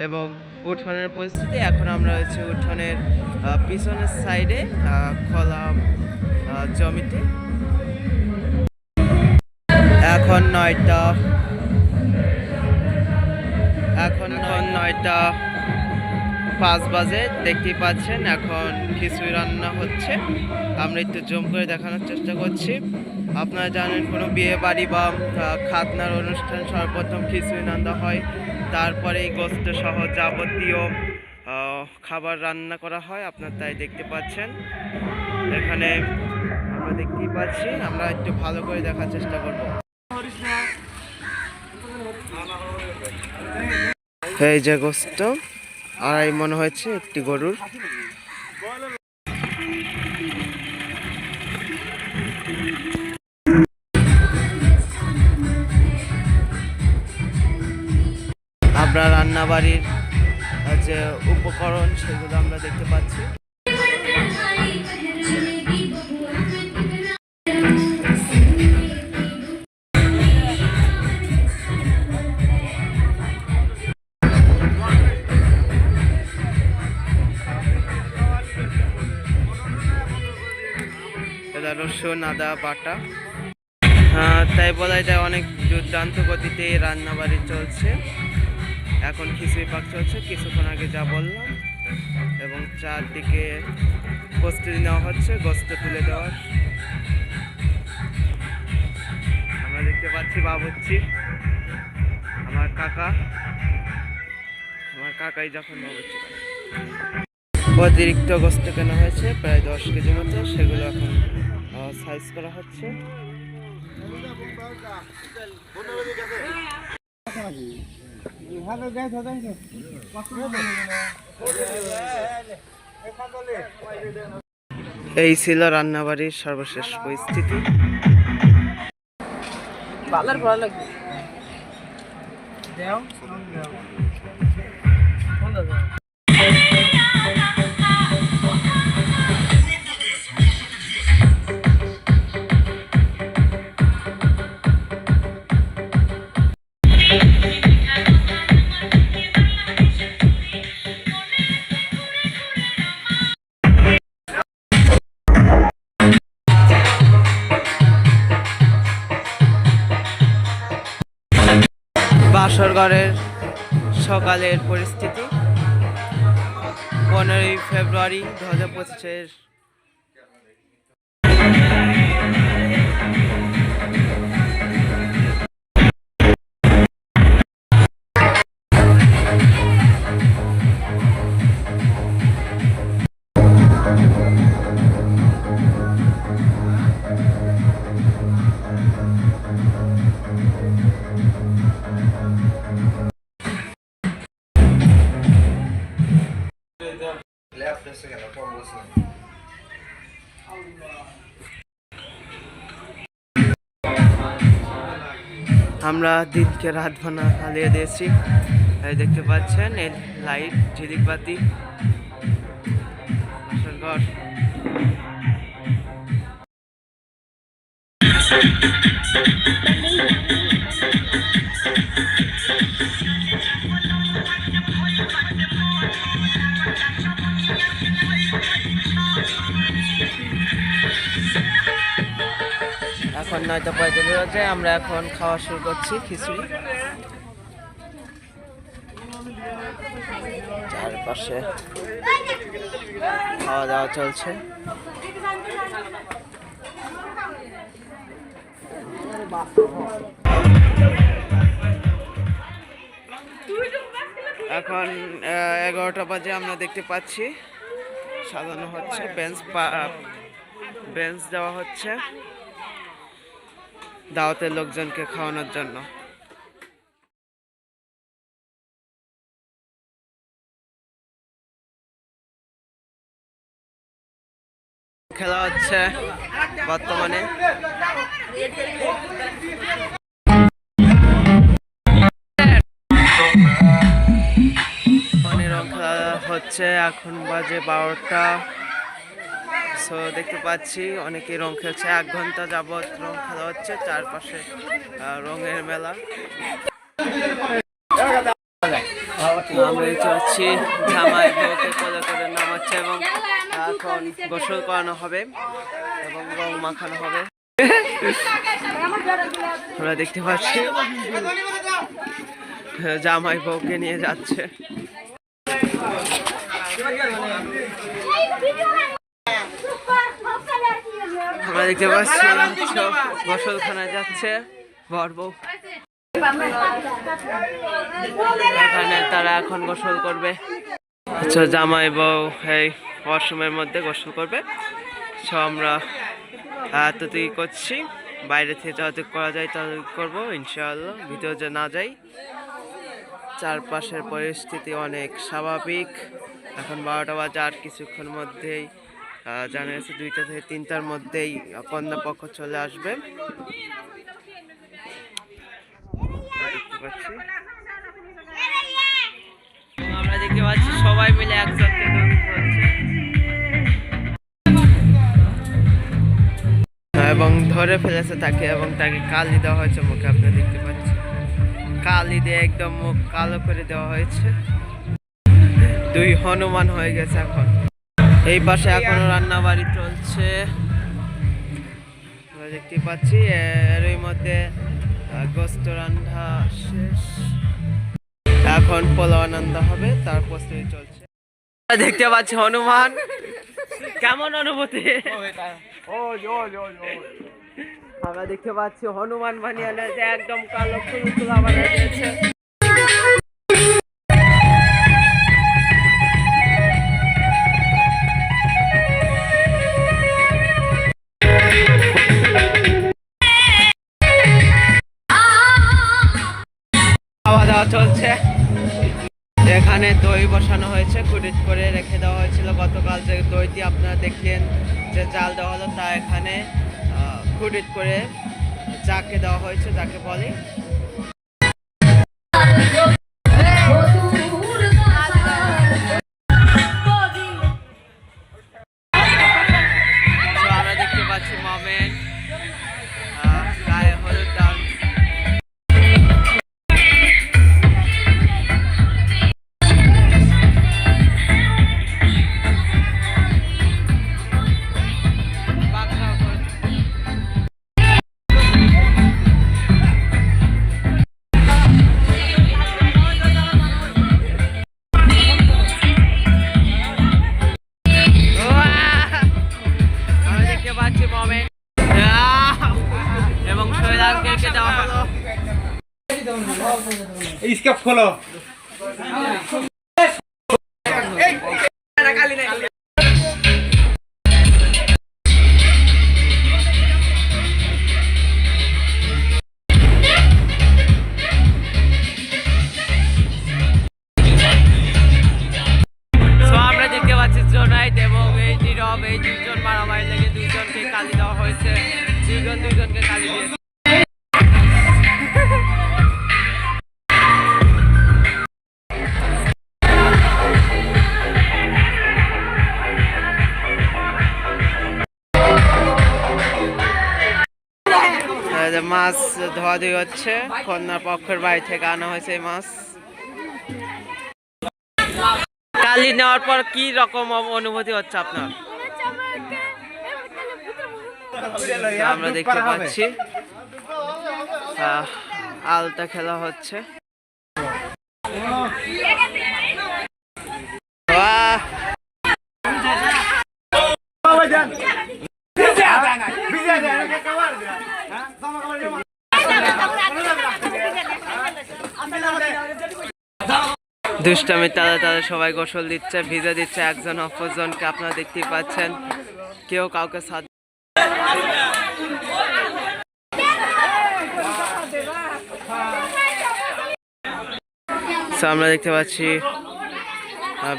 এবং উঠোনের পরিস্থিতি। এখন আমরা রয়েছে উঠোনের পিছনের সাইডে খোলা জমিতে। এখন 9:05 বাজে, দেখতেই পাচ্ছেন। এখন খিচুড়ি রান্না হচ্ছে, আমরা একটু জুম করে দেখানোর চেষ্টা করছি। আপনারা জানেন কোনো বিয়ে বাড়ি বা খাতনার অনুষ্ঠান সর্বপ্রথম খিচুড়ি রান্না হয়, তারপরে এই গোস্ত সহ যাবতীয় খাবার রান্না করা হয়। আপনারা তাই দেখতে পাচ্ছেন এখানে, আমরা দেখতেই পাচ্ছি। আমরা একটু ভালো করে দেখার চেষ্টা করব। এই যে গোস্ত, আর এই মনে হচ্ছে একটি গরুর। আমরা রান্নাবাড়ির যে উপকরণ সেগুলো আমরা দেখতে পাচ্ছি। এটা রসুন আদা বাটা, তাই বলা যায় অনেক দুর্দান্ত গতিতে রান্নাবাড়ি চলছে। এখন খিচুড়ি পাক চলছে কিছুক্ষণ আগে যা বললাম, এবং চারদিকে প্রস্তুতি নেওয়া হচ্ছে গোস্ত তুলে দেওয়ার। আমরা দেখতে পাচ্ছি বাবুর্চি আমার কাকাই যখন বাবুর্চি করে। অতিরিক্ত গোস্ত কেনা হয়েছে প্রায় 10 কেজি মতো, সেগুলো এখন সাইজ করা হচ্ছে। এই ছিল রান্নাবাড়ির সর্বশেষ পরিস্থিতি। ভালো লাগবে। বাসর ঘরের সকালের পরিস্থিতি 15ই ফেব্রুয়ারি 2025-এর। আমরা দিনকে রাত হারিয়ে দিয়েছি। এই দেখতে পাচ্ছেন এই লাইট ঝিলিক বাতি ঘর। এখন 9:45 বাজে, আমরা এখন খাওয়া শুরু করছি খিচুড়ি। চারপাশে খাওয়া দাওয়া চলছে। এখন 11টা বাজে, আমরা দেখতে পাচ্ছি সাজানো হচ্ছে, বেঞ্চ দেওয়া হচ্ছে দাওয়াতের লোকজনকে খাওয়ানোর জন্য। খেলা হচ্ছে বর্তমানে। রং খেলা হচ্ছে, এখন বাজে 12টা। সো দেখতে পাচ্ছি অনেকে রং খেলছে, 1 ঘন্টা যাবৎ রং খেলা হচ্ছে, চারপাশে রঙের মেলা। আমরা দেখতে পাচ্ছি জামাই বউকে কোলে করে নামাচ্ছে এবং এখন গোসল করানো হবে এবং রং মাখানো হবে। আমরা দেখতে পাচ্ছি জামাই বউকে নিয়ে যাচ্ছে। আমরা দেখতে পাচ্ছি গোসলখানায় যাচ্ছে বর বউ, এখানে তারা এখন গোসল করবে। আচ্ছা, জামাই বউ এই ওয়াশরুমের মধ্যে গোসল করবে। সো আমরা এতটুকু করছি, বাইরে থেকে যতটুকু করা যায় ততটুকু করবো ইনশাআল্লাহ, ভিতরে যে না যাই। চারপাশের পরিস্থিতি অনেক স্বাভাবিক। এখন 12টা বাজে, আর কিছুক্ষণ মধ্যেই জানা গেছে 2টা থেকে 3টার মধ্যেই কন্যা পক্ষ চলে আসবে। দেখতে পাচ্ছি আমরা দেখতে পাচ্ছি সবাই মিলে একসাথে এবং ধরে ফেলেছে তাকে এবং তাকে কালি দেওয়া হয়েছে মুখে। আপনি দেখতে পাচ্ছেন কালি দিয়ে একদম মুখ কালো করে দেওয়া হয়েছে। 2 হনুমান হয়ে গেছে। এখন এই পাশে এখনো রান্না বাড়ি চলছে, আমরা দেখতে পাচ্ছি। এরই মধ্যে গোস্ত রান্না শেষ, এখন পোলাও আনন্দ হবে, তার প্রস্তুতি চলছে। দেখতে পাচ্ছি হনুমান, কেমন অনুভূতি? আমরা দেখতে পাচ্ছি হনুমান বানিয়ে এনেছে, একদম কালো ফুলতুলা বানিয়ে দিয়েছে। খাওয়া দাওয়া চলছে, এখানে দই বসানো হয়েছে, কুড়িট করে রেখে দেওয়া হয়েছিল গতকাল। যে দইটি আপনারা দেখলেন যে জাল দেওয়া হলো, তা এখানে কুড়িট করে যাকে দেওয়া হয়েছে, যাকে বলে আমরা দেখতে পাচ্ছি মোমেন্ট গায়ে হলুদ ডান্স। এবং শহীদানকে দেওয়া হলো। স্কেপ খোলো। আমরা দেখতে পাচ্ছি জোনাইদ এবং এই নীরব, এই 2জন মারামারি লেগে 2জনকে কালি দেওয়া হয়েছে, 2জনকে কালি দিয়েছে। মাছ ধোয়াধুয়ি হচ্ছে, কন্যার পক্ষের বাড়ি থেকে আনা হয়েছে এই মাছ। কালি নেওয়ার পর কি রকম অনুভূতি হচ্ছে আপনার? আমরা দেখতে পাচ্ছি আলতা খেলা হচ্ছে। বাহ! দুষ্টামি তারা তারা সবাই গোসল দিচ্ছে, ভিজে দিচ্ছে একজন অপরজনকে। আপনারা দেখতেই পাচ্ছেন কেউ কাউকে সাথ। আমরা দেখতে পাচ্ছি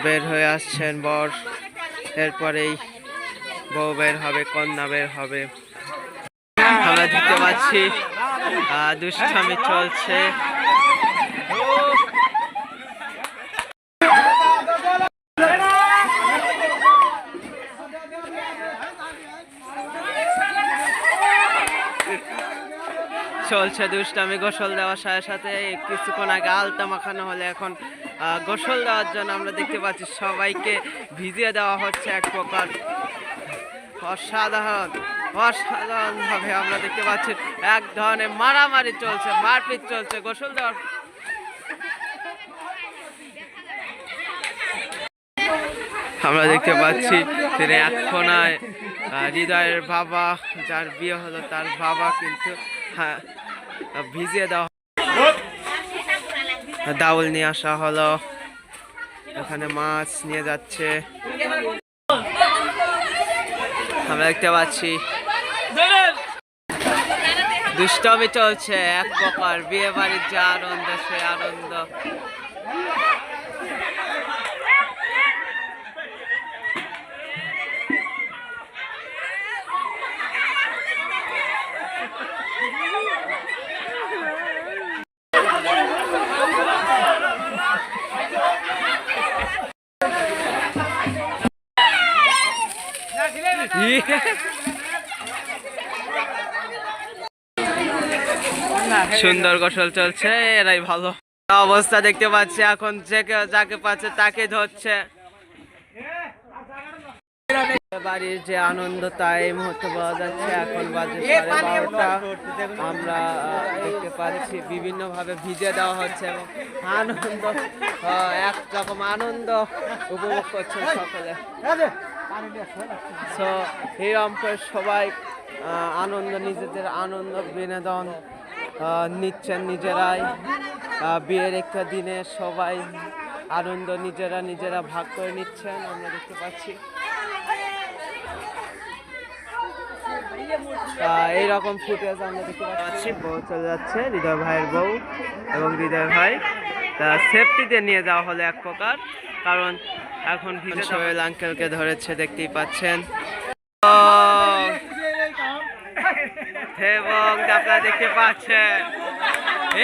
বের হয়ে আসছেন বর, এরপরেই বউ বের হবে, কন্যা বের হবে। আমরা দেখতে পাচ্ছি দুষ্টামি চলছে। চলছে দুষ্টামি। গোসল দেওয়ার সাথে সাথে কিছুক্ষণ আগে আলতা মাখানো হলে এখন গোসল দেওয়ার জন্য আমরা দেখতে পাচ্ছি সবাইকে ভিজিয়ে দেওয়া হচ্ছে এক প্রকার। অসাধারণভাবে আমরা দেখতে পাচ্ছি এক ধরনের মারামারি চলছে, মারপিট চলছে গোসল দেওয়ার। আমরা দেখতে পাচ্ছি তিনি এখন হৃদয়ের বাবা, যার বিয়ে হলো তার বাবা কিন্তু ভিজিয়ে দেওয়া। ডাউল নিয়ে আসা হলো, এখানে মাছ নিয়ে যাচ্ছে। আমরা দেখতে পাচ্ছি দুষ্টমি চলছে এক প্রকার। বিয়ে বাড়ির যে আনন্দ, সে আনন্দ। সুন্দর গোসল চলছে, এরাই ভালো অবস্থা দেখতে পাচ্ছি। এখন যাকে পাচ্ছে তাকে ধরছে। বাড়ির যে আনন্দ তা এই মুহূর্তে পাওয়া যাচ্ছে। এখন বাজে 12:30। আমরা দেখতে পাচ্ছি বিভিন্ন ভাবে ভিজে দেওয়া হচ্ছে এবং আনন্দ, একরকম আনন্দ উপভোগ করছেন সকলে। সো এই রকমের সবাই আনন্দ, নিজেদের আনন্দ বিনোদন নিচ্ছেন নিজেরাই। বিয়ের একটা দিনে সবাই আনন্দ নিজেরা ভাগ করে নিচ্ছেন, আমরা দেখতে পাচ্ছি। এইরকম ফুটেজ আমরা দেখতে পাচ্ছি। বউ চলে যাচ্ছে, হৃদয় ভাইয়ের বউ এবং হৃদয় ভাই সেফটিতে নিয়ে যাওয়া হলো এক প্রকার, কারণ এখন সোহেল আঙ্কেলকে ধরেছে, দেখতেই পাচ্ছেন। এবং আপনারা দেখতে পাচ্ছেন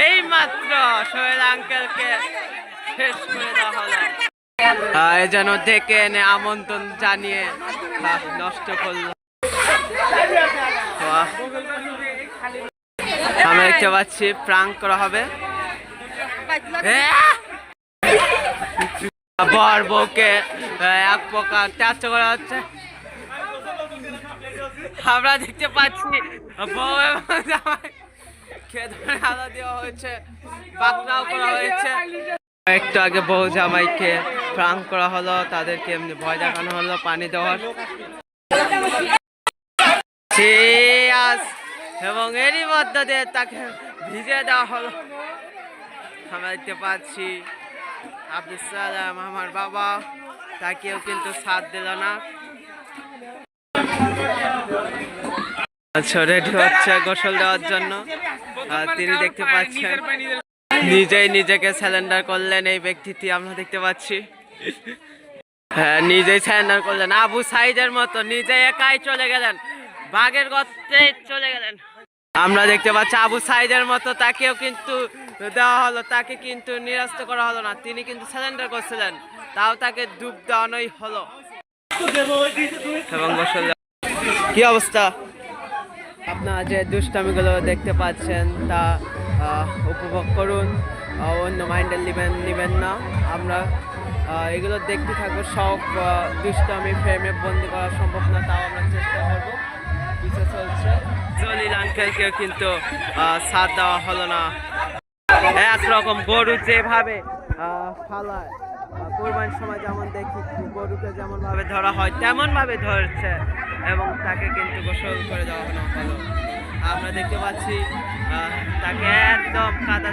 এই মাত্র সোহেল আঙ্কেলকে শেষ করে দেওয়া হলো। যেন ডেকে এনে আমন্ত্রণ জানিয়ে নষ্ট করলো। আমরা দেখতে পাচ্ছি প্রাঙ্ক করা হবে। বর বউকে এক প্রকার চার্চ করা হচ্ছে। আমরা দেখতে পাচ্ছি বউ এবং জামাইকে ধরে আলো দেওয়া হয়েছে, পাকড়াও করা হয়েছে। একটু আগে বউ জামাইকে প্রাঙ্ক করা হলো, তাদেরকে এমনি ভয় দেখানো হলো পানি দেওয়ার। এবং এরই মধ্য দিয়ে তাকে ভিজে দেওয়া হলো। আমরা দেখতে পাচ্ছি আব্দুল সালাম আমার বাবা, তাকেও কিন্তু সাথ দিল না। আচ্ছা, রেডি হচ্ছে গোসল দেওয়ার জন্য। তিনি দেখতে পাচ্ছেন নিজেই নিজেকে স্যালেন্ডার করলেন এই ব্যক্তিটি, আমরা দেখতে পাচ্ছি। হ্যাঁ, নিজেই স্যালেন্ডার করলেন আবু সাইদের মতো, নিজে একাই চলে গেলেন, বাঘের গর্তে চলে গেলেন। আমরা দেখতে পাচ্ছি আবু সাইদের মতো তাকেও কিন্তু দেওয়া হলো, তাকে কিন্তু নিরাস্ত করা হলো না। তিনি কিন্তু স্যালেন্ডার করছিলেন, তাও তাকে ডুব দেওয়ানোই হলো। এবং গোসল কি অবস্থা, আপনারা যে দুষ্টামিগুলো দেখতে পাচ্ছেন তা উপভোগ করুন, অন্য মাইন্ডে নেবেন না। আমরা এগুলো দেখতে থাকবো। সব দুষ্টামি ফ্রেমে বন্দি করা সম্ভব না, তাও আমরা চেষ্টা করবো। জলিল আঙ্কেলকে কিন্তু ছাড় দেওয়া হলো না। একরকম গরু যেভাবে ফালায় কোরবানির সময় যেমন দেখি গরুকে যেমন ভাবে ধরা হয় তেমন ভাবে ধরছে এবং তাকে কিন্তু গোসল করে দেওয়া হলো। আমরা দেখতে পাচ্ছি তাকে একদম কাদা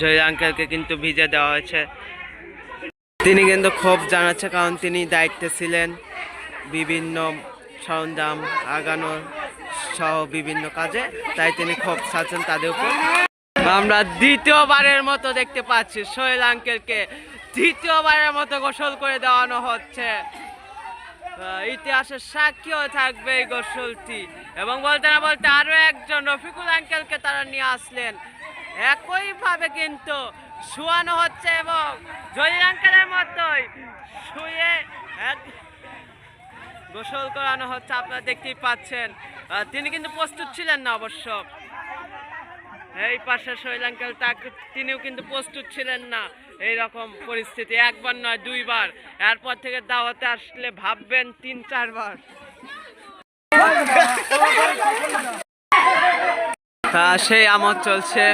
জয় আঙ্কেলকে কিন্তু ভিজে দেওয়া হয়েছে। তিনি কিন্তু ক্ষোভ জানাচ্ছে, কারণ তিনি দায়িত্বে ছিলেন বিভিন্ন সরঞ্জাম আগানোর সহ বিভিন্ন কাজে, তাই তিনি ক্ষোভ ছাড়ছেন তাদের উপর। আমরা দ্বিতীয়বারের মতো দেখতে পাচ্ছি সোহেল আঙ্কেলকে দ্বিতীয়বারের মতো গোসল করে দেওয়ানো হচ্ছে। ইতিহাসের সাক্ষীও থাকবে এই গোসলটি। এবং বলতে না বলতে আরো একজন রফিকুল আঙ্কেলকে তারা নিয়ে আসলেন, একইভাবে কিন্তু শোয়ানো হচ্ছে এবং জলিল আঙ্কেলের মতোই শুয়ে গোসল করানো হচ্ছে। আপনারা দেখতেই পাচ্ছেন তিনি কিন্তু প্রস্তুত ছিলেন না অবশ্য। এই পাশে সোহেল আঙ্কেল তিনিও কিন্তু প্রস্তুত ছিলেন না এইরকম পরিস্থিতি, একবার নয় দুইবার। এরপর থেকে দাওয়াতে আসলে ভাববেন 3-4 বার। সেই আমোদ চলছে,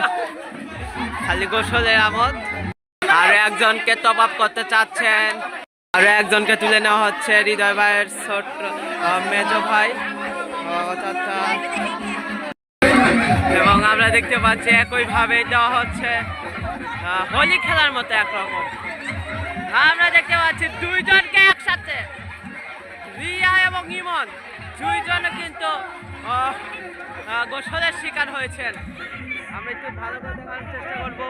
খালি গোসলের আমোদ। আরো একজনকে টপ আপ করতে চাচ্ছেন, আরো একজনকে তুলে নেওয়া হচ্ছে হৃদয় ভাইয়ের ছোট মেজো ভাই। এবং আমরা দেখতে পাচ্ছি একইভাবে দেওয়া হচ্ছে হোলি খেলার মতো একরকম। আমরা দেখতে পাচ্ছি দুইজনকে একসাথে, রিয়া এবং ইমন দুইজনে কিন্তু গোসলের শিকার হয়েছেন। আমরা একটু ভালো করে দেখার চেষ্টা করবো।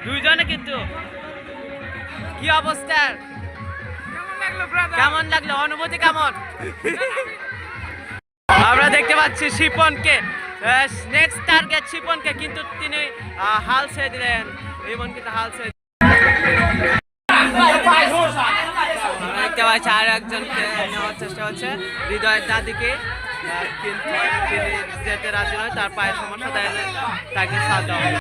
দুইজনে কিন্তু কি অবস্থা, কেমন লাগলো, অনুভূতি কেমন? আমরা দেখতে পাচ্ছি শিপনকে, নেক্সট টার্গেট শিপনকে, কিন্তু তিনি হাল ছেড়ে দিলেন। ইমন কিন্তু হাল ছেড়ে দেখতে পাচ্ছি আর একজনকে নেওয়ার চেষ্টা হচ্ছে হৃদয়ের দাদিকে, কিন্তু তিনি যেতে রাজি নয়, তার পায়ের সমস্যা, তাকে সাথ দেওয়া হয়।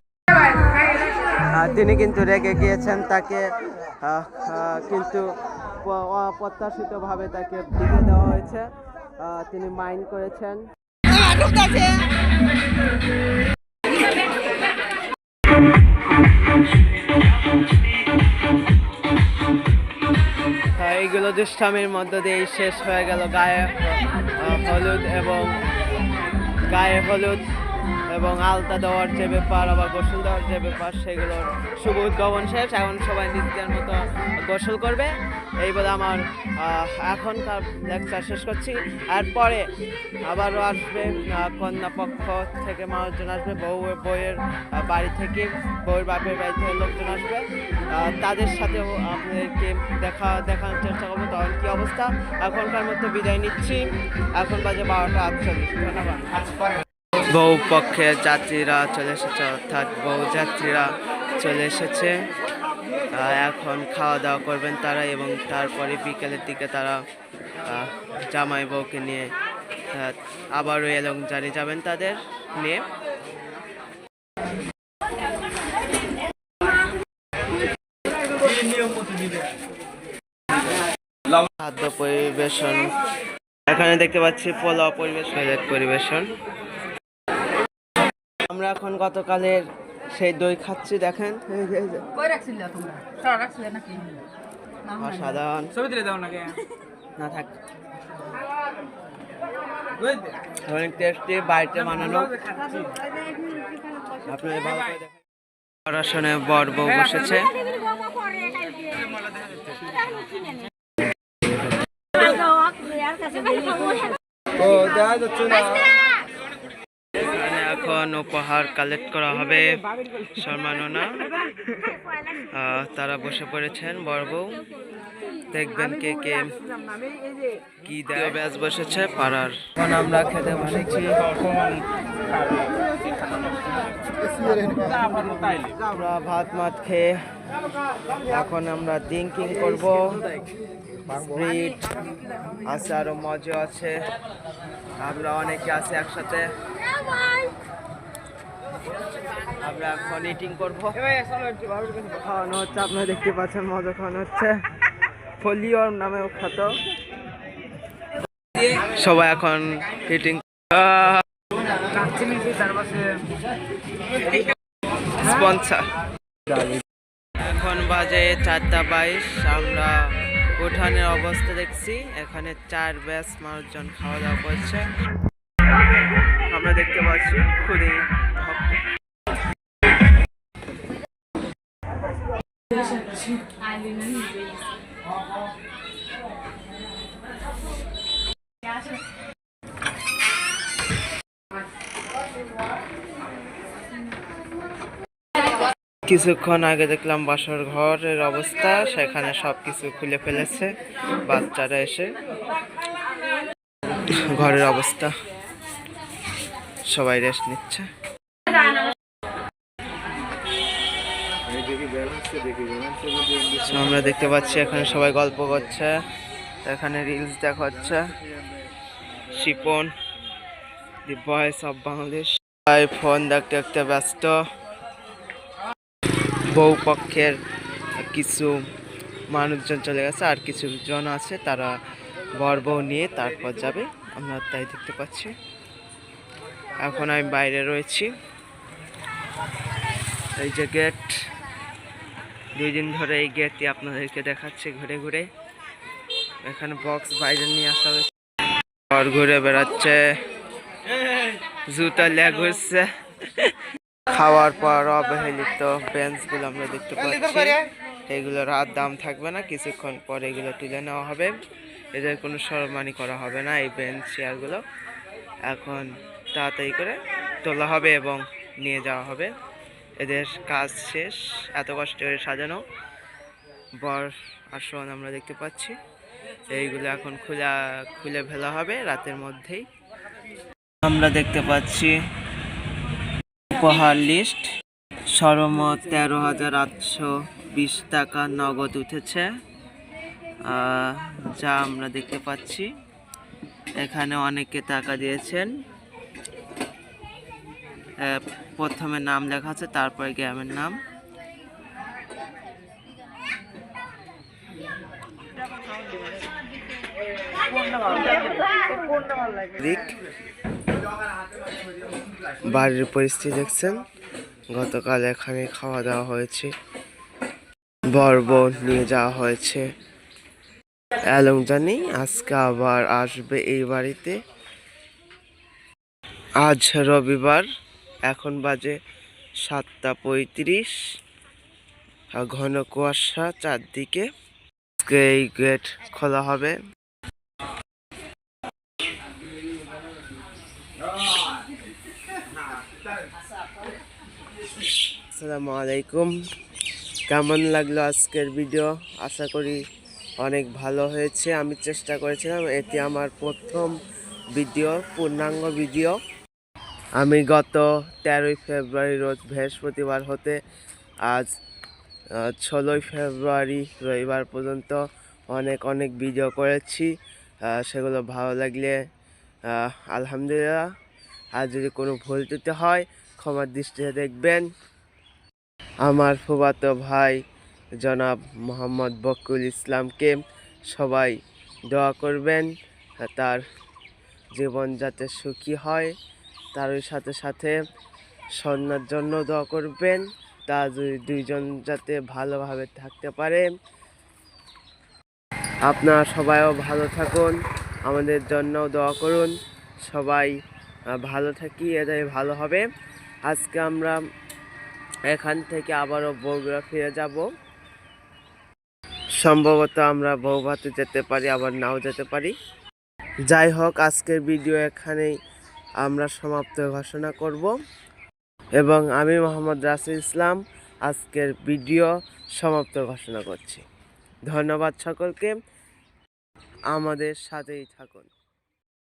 তিনি কিন্তু রেগে গিয়েছেন, তাকে কিন্তু অপ্রত্যাশিতভাবে তাকে ভিজে দেওয়া হয়েছে। তিনি মাইন্ড করেছেন। এইগুলো দুষ্টামির মধ্য দিয়েই শেষ হয়ে গেল গায়ে হলুদ এবং আলতা দেওয়ার যে ব্যাপার, আবার গোসল দেওয়ার যে ব্যাপার, সেগুলোর শুভ উদ্ভাবন শেষ। এখন সবাই নিজেদের মতো গোসল করবে, এই বলে আমার এখনকার লেকচার শেষ করছি। এরপরে আবারও আসবে কন্যা পক্ষ থেকে মানুষজন আসবে, বউয়ের বাড়ি থেকে, বউয়ের বাপের বাড়ি থেকে লোকজন আসবে, তাদের সাথেও আপনাদেরকে দেখানোর চেষ্টা করবো তখন কী অবস্থা। এখনকার মতো বিদায় নিচ্ছি, এখন বাজে 12:48। ধন্যবাদ। বউ পক্ষের যাত্রীরা চলে এসেছে, অর্থাৎ বউ যাত্রীরা চলে এসেছে। এখন খাওয়া দাওয়া করবেন তারা এবং তারপরে বিকেলের দিকে তারা জামাই বউকে নিয়ে আবারও এলং জানি যাবেন তাদের নিয়ে। খাদ্য পরিবেশন এখানে দেখতে পাচ্ছি, পোলাও পরিবেশন। আমরা এখন গতকালের সেই দই খাচ্ছি, দেখেন অসাধারণ। না থাক, অনেক টেস্টি, বাড়িতে বানানো। আপনার ভালো করে দেখেন। পড়াশোনায় বর বউ বসেছে। এখন উপহার কালেক্ট করা হবে, সম্মাননা। তারা বসে পড়েছেন বর বউ, দেখবেন কে কে কি দেয়। ব্যাস বসেছে পাড়ার। এখন আমরা খেতে বসেছি। আমরা ভাত মাত খেয়ে এখন আমরা ড্রিঙ্কিং করব। স্প্রিট আছে, আরো মজা আছে, আমরা অনেকে আছি একসাথে। আমরা এখন ইটিং করবো, খাওয়ানো হচ্ছে, আপনারা দেখতে পাচ্ছেন মজা খাওয়ানো হচ্ছে। ফলিওর নামেও খ্যাত। সবাই এখন হিটিং স্পন্সর। এখন বাজে 4:22। আমরা উঠানের অবস্থা দেখছি, এখানে 4 ব্যাচ মানুষজন খাওয়া দাওয়া করছে। আমরা দেখতে পাচ্ছি খুবই কিছুক্ষণ আগে দেখলাম বাসর ঘরের অবস্থা, সেখানে সবকিছু খুলে ফেলেছে বাচ্চারা এসে। ঘরের অবস্থা, সবাই রেস্ট নিচ্ছে। আমরা দেখতে পাচ্ছি এখানে সবাই গল্প করছে, এখানে রিলস দেখাচ্ছে। Shipon, the voice of Bangladesh. Phone দেখতে দেখতে ব্যস্ত। বউ পক্ষের কিছু মানুষজন চলে গেছে, আর কিছু জন আছে, তারা বর বউ নিয়ে তারপর যাবে, আমরা তাই দেখতে পাচ্ছি। এখন আমি বাইরে রয়েছি, এই যে গেট, 2 দিন ধরে এই গেটটি আপনাদেরকে দেখাচ্ছি ঘুরে ঘুরে। এখানে বক্স বাইরে নিয়ে আসা হয়েছে, ঘর ঘুরে বেড়াচ্ছে, জুতা লেগ হচ্ছে। খাওয়ার পর অবহেলিত বেঞ্চগুলো আমরা দেখতে পাচ্ছি, এগুলোর আর দাম থাকবে না, কিছুক্ষণ পর এগুলো তুলে নেওয়া হবে। এদের কোনো সম্মানী করা হবে না, এই বেঞ্চ চেয়ারগুলো এখন তাড়াতাড়ি করে তোলা হবে এবং নিয়ে যাওয়া হবে। এদের কাজ শেষ, এত কষ্ট করে সাজানো বর আসন আমরা দেখতে পাচ্ছি, এইগুলো এখন খুলে ফেলা হবে রাতের মধ্যেই। আমরা দেখতে পাচ্ছি উপহার লিস্ট, সর্বমোট 13,820 টাকা নগদ উঠেছে, যা আমরা দেখতে পাচ্ছি। এখানে অনেকে টাকা দিয়েছেন, প্রথমে নাম লেখা আছে, তারপরে গ্রামের নাম। বাড়ির পরিস্থিতি দেখছেন, গতকাল এখানে খাওয়া দাওয়া হয়েছে, বর বউ নিয়ে যাওয়া হয়েছে এবং জানি আজকে আবার আসবে এই বাড়িতে। আজ রবিবার, এখন বাজে 7:35, ঘন কুয়াশা চারদিকে। আজকে এই গেট খোলা হবে। আসসালামু আলাইকুম, কেমন লাগলো আজকের ভিডিও? আশা করি অনেক ভালো হয়েছে। আমি চেষ্টা করেছিলাম, এটি আমার প্রথম ভিডিও, পূর্ণাঙ্গ ভিডিও। আমি গত 13ই ফেব্রুয়ারি রোজ বৃহস্পতিবার হতে আজ 16ই ফেব্রুয়ারি রবিবার পর্যন্ত অনেক ভিডিও করেছি, সেগুলো ভালো লাগলে আলহামদুলিল্লাহ, আর যদি কোনো ভুল ত্রুটি হয় ক্ষমার দৃষ্টিতে দেখবেন। আমার ফুফাতো ভাই জনাব মোহাম্মদ বকুল ইসলামকে সবাই দোয়া করবেন, তার জীবন যাতে সুখী হয়, তার সাথে সাথে সন্ন্যার জন্য দোয়া করবেন, তার দুইজন যাতে ভালোভাবে থাকতে পারে। আপনারা সবাইও ভালো থাকুন, আমাদের জন্যও দোয়া করুন, সবাই ভালো থাকি, এটাই ভালো হবে। আজকে আমরা এখান থেকে আবারও বগুড়া ফিরে যাব, সম্ভবত আমরা বউভাতে যেতে পারি, আবার নাও যেতে পারি। যাই হোক, আজকের ভিডিও এখানেই আমরা সমাপ্ত ঘোষণা করব এবং আমি মোহাম্মদ রাসেল ইসলাম আজকের ভিডিও সমাপ্ত ঘোষণা করছি। ধন্যবাদ সকলকে, আমাদের সাথেই থাকুন।